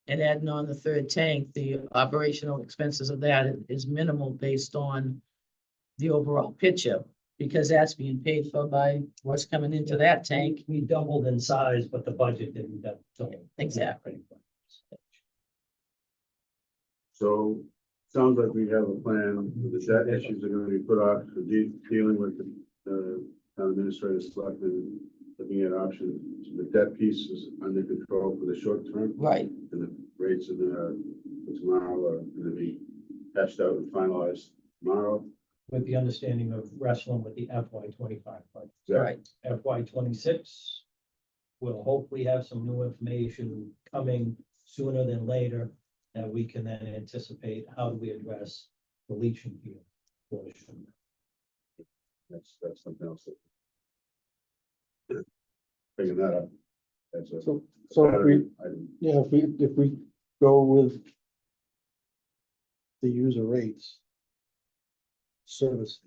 And adding on the third tank, the operational expenses of that is minimal based on the overall picture, because that's being paid for by what's coming into that tank. We doubled in size, but the budget didn't double. Exactly. So, sounds like we have a plan, the debt issues are gonna be put off, for dealing with the, town administrator selectmen, looking at options. The debt piece is under control for the short term, Right, and the rates in the, tomorrow are gonna be hashed out and finalized tomorrow. With the understanding of wrestling with the FY 25 budget. right, FY 26, we'll hopefully have some new information coming sooner than later that we can then anticipate how do we address the leaching field portion. That's something else. Bringing that up. That's a. So if we, yeah, if we go with the user rates, service,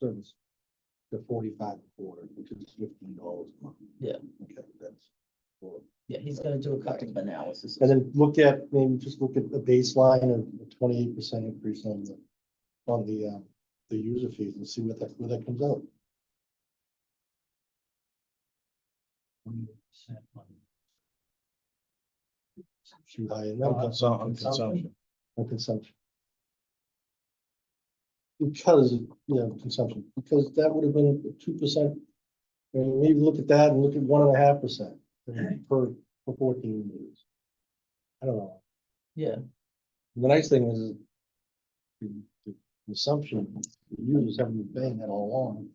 the 45 a quarter, which is $15 a month. Yeah. Okay, that's. Cool. yeah, he's gonna do a couple of analysis. And then maybe just look at the baseline of a 28% increase on the user fees and see where that comes out. 20% on Too high Uh, enough On consumption. on consumption. Because, consumption, because that would have been 2%. And maybe look at that and look at 1.5% for 14 years. I don't know. Yeah, The nice thing is the consumption, the users haven't been paying that all along.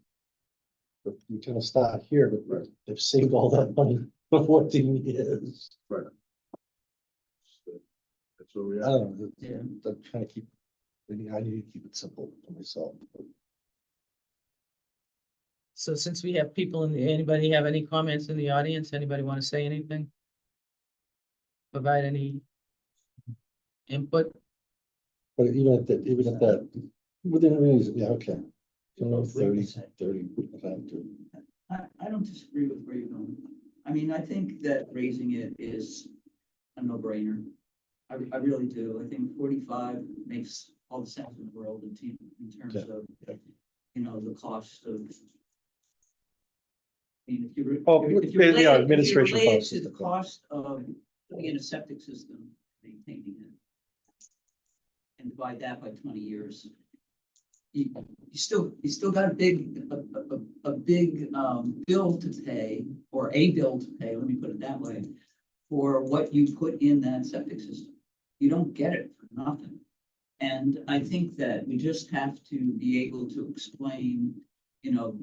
But you kind of start here, but they've saved all that money for 14 years. That's where we I are. don't know. Yeah. I'm trying to keep, I need to keep it simple for myself. so since we have people anybody have any comments in the audience? Anybody want to say anything? Provide any input? But even at that, within reason, yeah, okay. So no 30% to I don't disagree with where you're going. I mean, I think that raising it is a no-brainer. I really do. I think 45 makes all the sense in the world in terms Yeah, of, yeah. you know, the cost of. I mean, if you. re- Oh, if you yeah, relate it- if you administration relate it costs. To the cost of putting in a septic system, maintaining it. And divide that by 20 years. You still got a big bill to pay, or a bill to pay, let me put it that way, for what you put in that septic system. You don't get it for nothing. And I think that we just have to be able to explain, you know,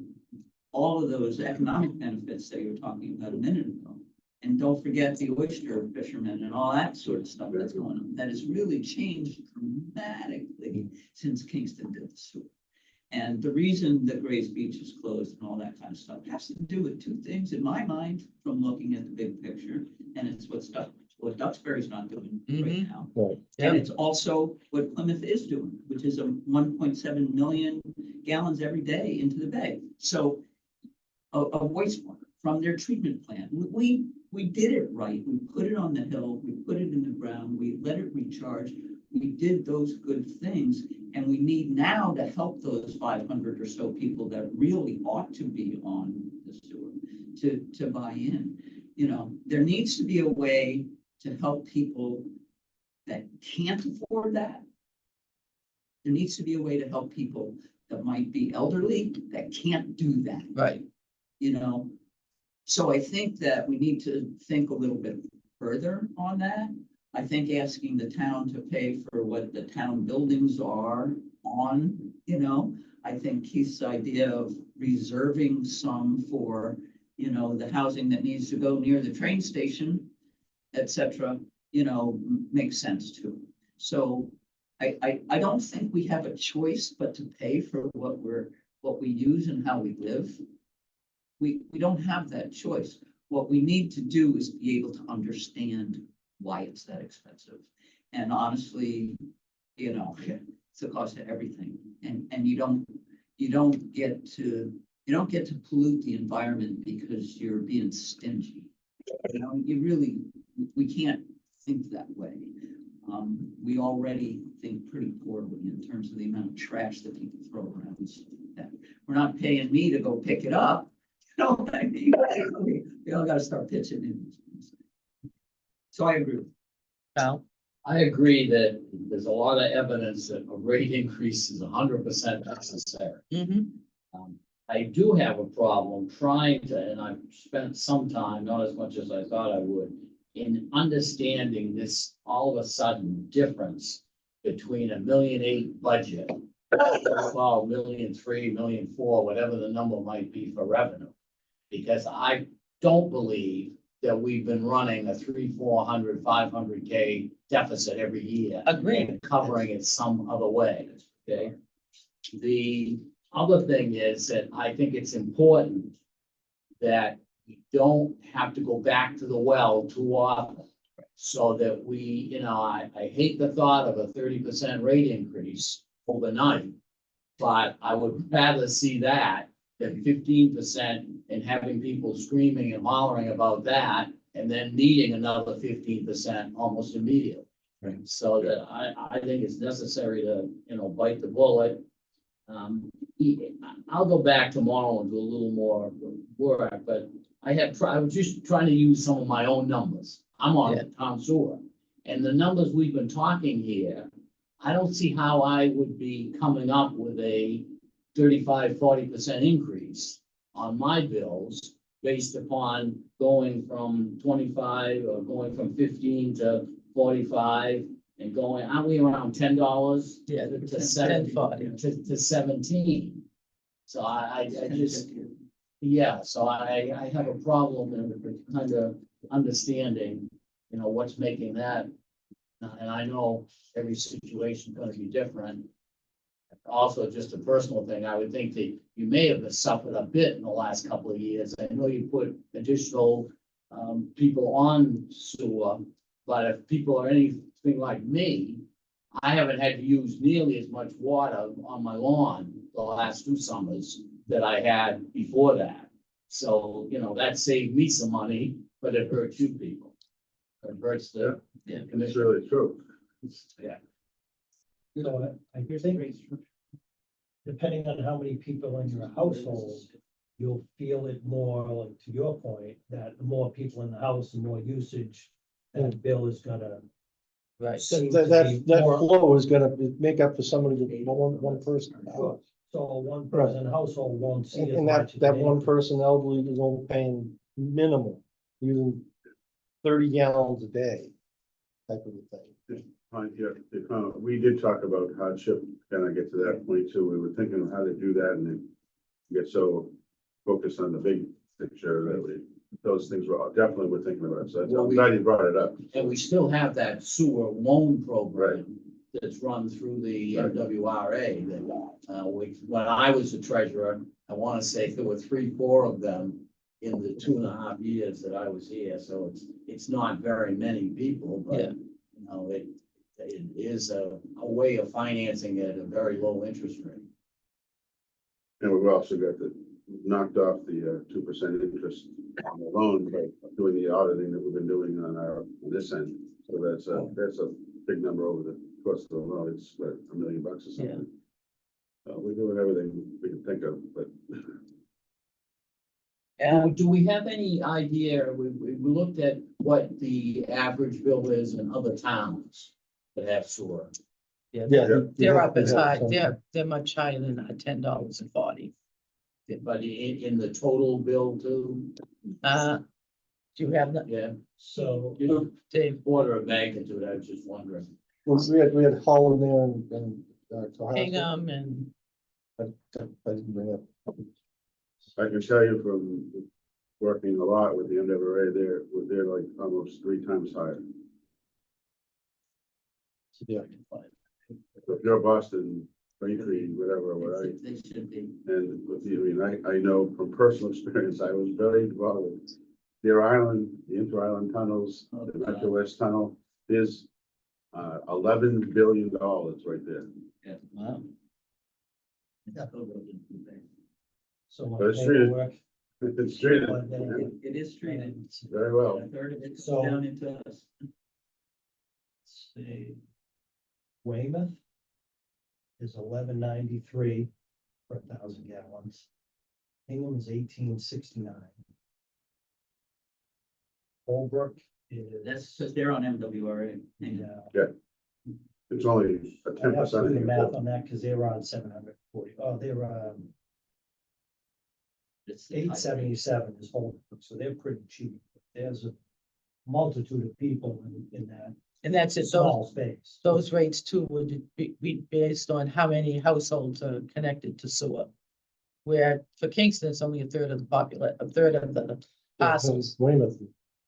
all of those economic benefits that you were talking about a minute ago. And don't forget the oyster fishermen and all that sort of stuff that's going on. That has really changed dramatically since Kingston did the sewer. And the reason that Gray's Beach is closed and all that kind of stuff has to do with two things in my mind from looking at the big picture. And it's what Duxbury's not doing right now. Right. And it's also what Plymouth is doing, which is a 1.7 million gallons every day into the bay. So of wastewater from their treatment plant. We did it right. We put it on the hill, we put it in the ground, we let it recharge. We did those good things, and we need now to help those 500 or so people that really ought to be on the sewer to buy in. You know, there needs to be a way to help people that can't afford that. There needs to be a way to help people that might be elderly that can't do that. Right. You know, so I think that we need to think a little bit further on that. I think asking the town to pay for what the town buildings are on, you know, I think Keith's idea of reserving some for, you know, the housing that needs to go near the train station, et cetera, you know, makes sense too. So I don't think we have a choice but to pay for what we use and how we live. We don't have that choice. What we need to do is be able to understand why it's that expensive. And honestly, you know, it's the cost of everything. And you don't get to pollute the environment because you're being stingy. You know, we can't think that way. We already think pretty poorly in terms of the amount of trash that people throw around and stuff like that. We're not paying me to go pick it up. You know what I mean? We all gotta start pitching in. So I agree. Val? I agree that there's a lot of evidence that a rate increase is 100% necessary. I do have a problem trying to, and I've spent some time, not as much as I thought I would, in understanding this all of a sudden difference between $1.8 million budget, well, $1.3 million, $1.4 million, whatever the number might be for revenue. Because I don't believe that we've been running a 300, 400, 500K deficit every year. Agreed. And covering it some other way, okay? The other thing is that I think it's important that we don't have to go back to the well too often. So that we, you know, I hate the thought of a 30% rate increase overnight, but I would rather see that than 15% and having people screaming and hollering about that and then needing another 15% almost immediately. Right. So that I think it's necessary to, you know, bite the bullet. I'll go back tomorrow and do a little more work, but I was just trying to use some of my own numbers. I'm on Yeah. town sewer, and the numbers we've been talking here, I don't see how I would be coming up with a 35, 40% increase on my bills based upon going from 25 or going from 15 to 45 and going, aren't we around $10? Yeah, To 10.40. to 17. So I just, yeah, so I have a problem in kind of understanding, you know, what's making that. And I know every situation is going to be different. Also, just a personal thing, I would think that you may have suffered a bit in the last couple of years. I know you put additional people on sewer, but if people are anything like me, I haven't had to use nearly as much water on my lawn the last 2 summers that I had before that. So, you know, that saved me some money, but it hurts you people. It hurts the It's commission. really true. Yeah. So I think, depending on how many people in your household, you'll feel it more, like to your point, that the more people in the house, the more usage, that bill is gonna. Right. seem That, to that, be that more- flow is gonna make up for some of the one person. Sure. So one person household won't see as And that, much. as that an one increase. person elderly is only paying minimal, using 30 gallons a day. Type of a thing. We did talk about hardship, and I get to that point too. We were thinking of how to do that and then get so focused on the big picture that those things were definitely we're thinking about. So Well, I'm glad you brought it up. And we still have that sewer loan program that's run through the Right. MWRA that, when I was the treasurer, I want to say there were 3, 4 of them in the 2.5 years that I was here. So it's not very many people, but, Yeah. you know, it is a way of financing at a very low interest rate. And we've also got knocked off the 2% interest on the loan by doing the auditing that we've been doing on this end. So that's a big number over the course of the loan. It's what, $1 million or something. We're doing everything we can think of, but Do we have any idea, we looked at what the average bill is in other towns that have sewer? Yeah, Yeah. they're up as high, some- they're much higher than $10.40. But in the total bill too, Do you have that, yeah, So, you know, Dave? order of magnitude, I was just wondering. We had Hull in there and Cohasset. Hingham and, I didn't bring up. I can tell you from working a lot with the MWRA, they're like almost 3 times higher. Yeah. So if you're Boston, Braintree, whatever, where They should be. and with you, I mean, I know from personal experience, I was very involved with Deer Island, the Inter-Island tunnels, the Metro West Tunnel, there's $11 billion right there. Yeah. wow, so my But it's treated- paperwork, It's treated It is treated. very well. A third of it's So- down into us. say, Weymouth is 1193 per 1,000 gallons. Hingham is 1869. Holbrook is. That's because they're on MWRA. Yeah, It's only a I 10% have to do the math increase. on that because they were on 740. Oh, they were It's the high rate. 877 is Holbrook, so they're pretty cheap. There's a multitude of people in that and that's it, small space. those rates too would be based on how many households are connected to sewer. Where for Kingston, it's only a third of the parcels. Weymouth,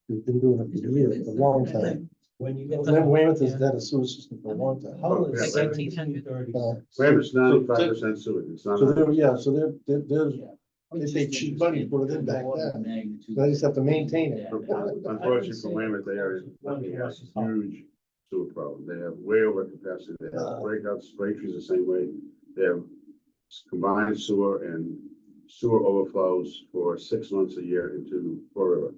we've been doing it for years, a long time. When you go. But then Weymouth has had a sewer system for a long time. Hull is Like 1736. Weymouth's 95% sewage. It's not. So they're, yeah, so they're, Yeah. they pay cheap money to put it in back Order of then. magnitude. They just have to maintain it. Unfortunately, for Weymouth, they are looking at a huge sewer problem. They have way over capacity. They have breakouts, Braintree's the same way. They have combined sewer and sewer overflows for 6 months a year into Fall River.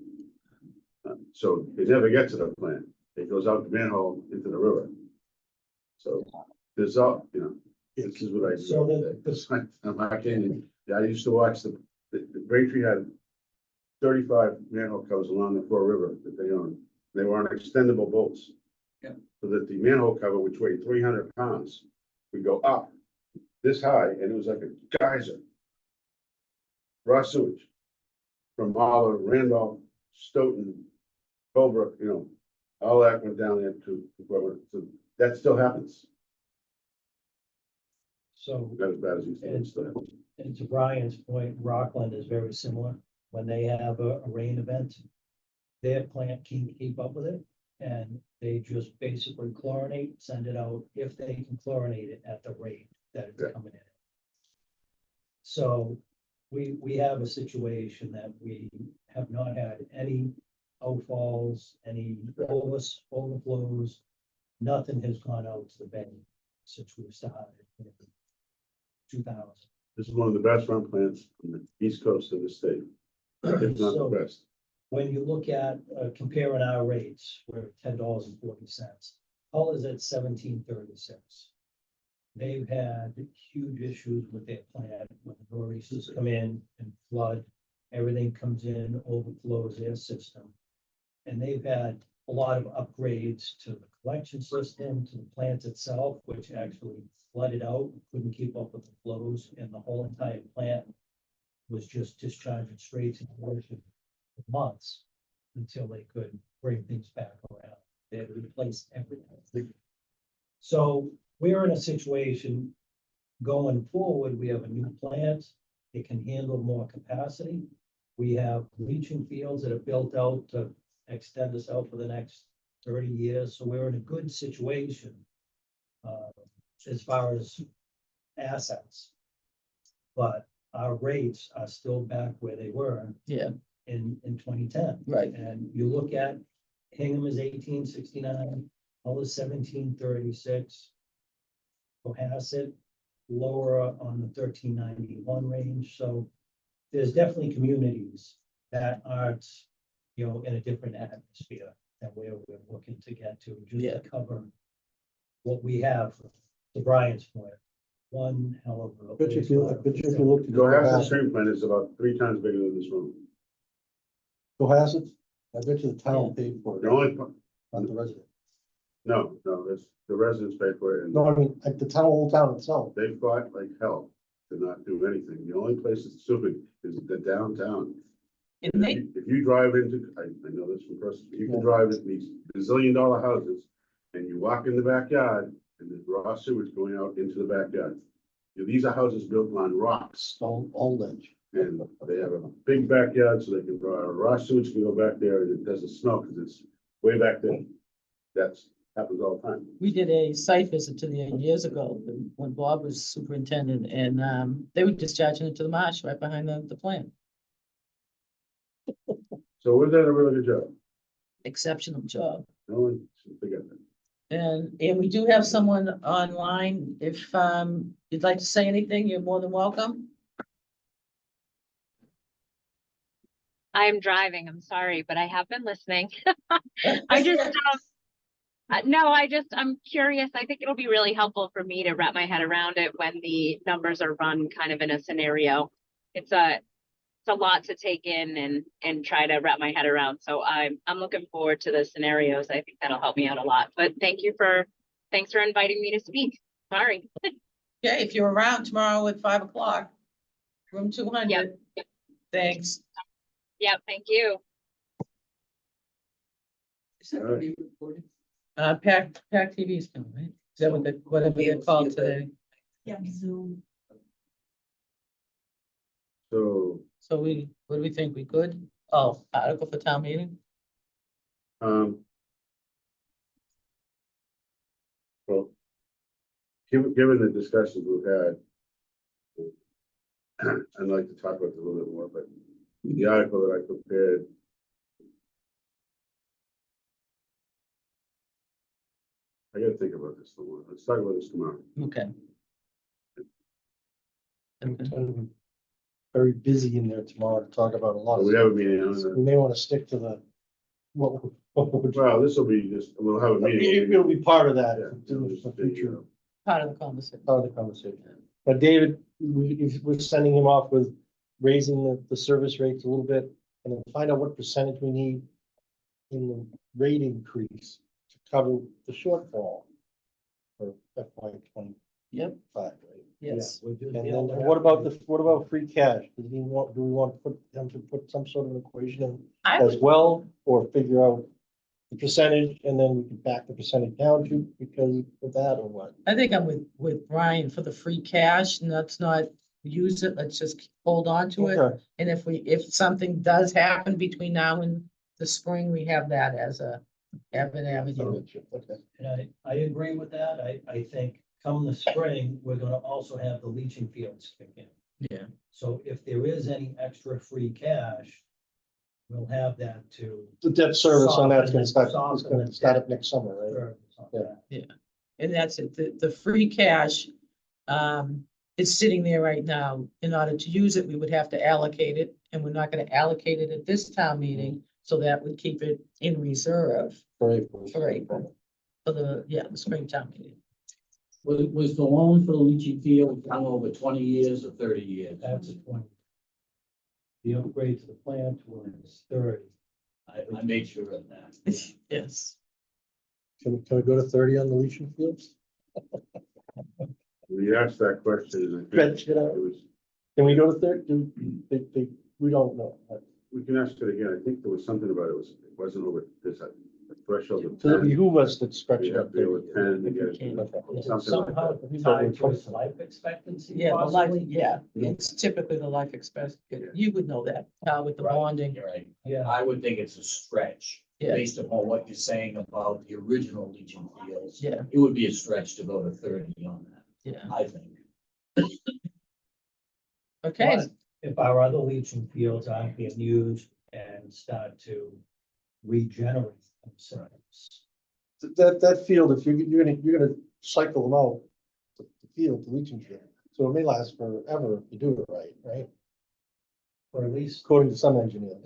So they never get to the plant. It goes out the manhole into the river. So there's all, this is what I So do. I'm not kidding. Yeah, I used to watch the Braintree had 35 manhole covers along the Fall River that they owned. They were on extendable boats. Yeah. So that the manhole cover, which weighed 300 pounds, would go up this high, and it was like a geyser. Raw sewage from all of Randolph, Stoughton, Colebrook, all that went down there to, so that still happens. So, Not as bad as you and, think. and to Brian's point, Rockland is very similar. When they have a rain event, their plant can keep up with it. And they just basically chlorinate, send it out if they can chlorinate it at the rate that it's Yeah. coming in. So we have a situation that we have not had any outfalls, any overflows. Nothing has gone out to the bay since we've started in 2000. This is one of the best run plants on the east coast of the state. if not the So best. when you look at comparing our rates, we're $10.40. Hull is at $17.36. They've had huge issues with their plant when the nor'easters come in and flood. Everything comes in, overflows their system. And they've had a lot of upgrades to the collection system, to the plant itself, which actually flooded out, couldn't keep up with the flows, and the whole entire plant was just discharging straight into the ocean for months until they could bring things back around. They had to replace everything. So we're in a situation going forward, we have a new plant, it can handle more capacity. We have leaching fields that are built out to extend us out for the next 30 years, so we're in a good situation as far as assets. But our rates are still back where they were Yeah, in 2010. right. And you look at Hingham is 1869, Hull is 1736. Cohasset lower on the 1391 range, so there's definitely communities that aren't, in a different atmosphere than where we're looking to get to, just Yeah. to cover what we have, to Brian's point. One hell of a. I bet you if you look at Cohasset treatment plant is about 3 times bigger than this room. Cohasset, I bet you the town paid for The it, only, not the resident. no, that's, the residents pay for it, and No, I mean, like the whole town itself. they fought like hell to not do anything. The only place that's stupid is the downtown. And they, If you drive into, I know this from person, you can Yeah. drive in these bazillion-dollar houses and you walk in the backyard and there's raw sewage going out into the backyard. These are houses built on rocks All ledge. and they have a big backyard so they can, raw sewage can go back there and it doesn't smell because it's way back there. That's happens all the time. we did a site visit to the years ago when Bob was superintendent and they were discharging it to the marsh right behind the plant. So we've done a really good job. Exceptional job. No one should forget that. And we do have someone online. If you'd like to say anything, you're more than welcome. I'm driving, I'm sorry, but I have been listening. I just, no, I'm curious. I think it'll be really helpful for me to wrap my head around it when the numbers are run kind of in a scenario. It's a lot to take in and try to wrap my head around. So I'm looking forward to the scenarios. I think that'll help me out a lot, but thanks for inviting me to speak. Sorry. Okay, if you're around tomorrow at 5 o'clock, room 200. Yep. Thanks. Yep. Thank you. Is that gonna be recorded? Pack TV's coming, right? Is that whatever they're called today? Yeah, Zoom. So, So what do we think? We good? Oh, article for town meeting? well, given the discussions we've had, I'd like to talk about it a little bit more, but the article that I prepared. I gotta think about this a little more. Let's talk about this tomorrow. Okay. Okay. Very busy in there tomorrow to talk about a lot So of we stuff. have a meeting on We that. may want to stick to Well, this will be just, we'll have a meeting. it'll be part of that, Yeah, for future, Part of the conversation. part of the conversation. But David, we're sending him off with raising the service rates a little bit and then find out what percentage we need in the rate increase to cover the shortfall for FY 25, Yep, right? yes. Yeah, we'll just And be then able to what about have- what about free cash? Do we want to put them to put some sort of equation in I as would, well, or figure out the percentage and then we can back the percentage down to because of that or what? I think I'm with Brian for the free cash and let's not use it. Let's just hold on to it. Okay. And if something does happen between now and the spring, we have that as an avenue. Okay. And I agree with that. I think come the spring, we're gonna also have the leaching fields kick in. Yeah. So if there is any extra free cash, we'll have that to. The debt service on that's gonna start, Soften it's gonna the start debt. up next summer, right? service on Yeah. that. And that's it. The free cash, it's sitting there right now. In order to use it, we would have to allocate it, and we're not gonna allocate it at this town meeting. So that would keep it in reserve For April. for April, for the spring town meeting. Was the loan for the leaching field done over 20 years or 30 years? That's a 20. The upgrade to the plant was 30. I made sure of that. Yes. Can we go to 30 on the leaching fields? We asked that question, and I think Stretch it out. it was, Can we go to 30? We don't know. we can ask it again. I think there was something about it wasn't over this threshold of So it'd 10. behoove us to stretch We it have up. to deal with 10 to get it Okay. to something like Somehow that. tied to his life expectancy. Yeah, the life, possibly? yeah, it's typically the life expectancy. You would know that, with the bonding. You're right. Yeah, I would think it's a stretch, Yeah. based upon what you're saying about the original leaching fields. Yeah, It would be a stretch to go to 30 on that, yeah. I think. Okay, but if our other leaching fields aren't being used and start to regenerate themselves. That field, if you're gonna cycle them out, the field, the leaching field. So it may last forever if you do it right? Or at least, According to some engineers.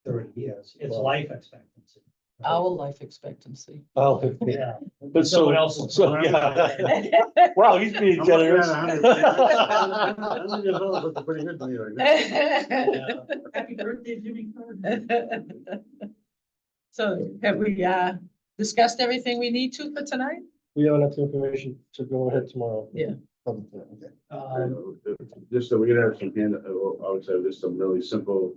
30 years, it's Wow. life expectancy. our life expectancy. Oh, Yeah. but Someone else will so, come yeah. Wow, he's being I'm looking generous. at 100. 100 years old looks pretty good to me right now. Happy birthday, Jimmy Carter. So have we, discussed everything we need to for tonight? We have enough information to go ahead tomorrow. Yeah. Okay. Just so we could have some hand, I would say just some really simple,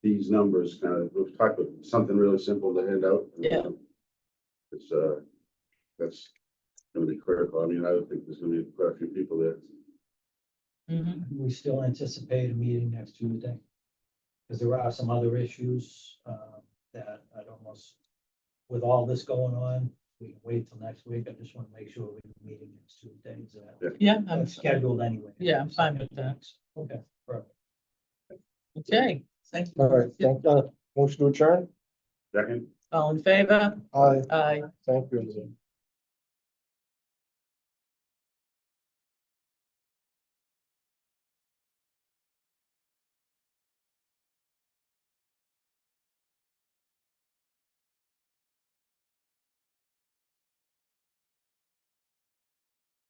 these numbers kind of, we've talked about something really simple to hand out. Yeah. It's, that's gonna be critical. I mean, I would think there's gonna be quite a few people there. Mhm. We still anticipate a meeting next Tuesday. Because there are some other issues, that I'd almost, with all this going on, we can wait till next week. I just want to make sure we're meeting next Tuesday. Is that- Yeah, I'm, That's scheduled anyway. yeah, I'm fine with that. Okay, perfect. Okay, Thank you. All right, motion to adjourn? Second? all in favor? Aye, Aye. thank you.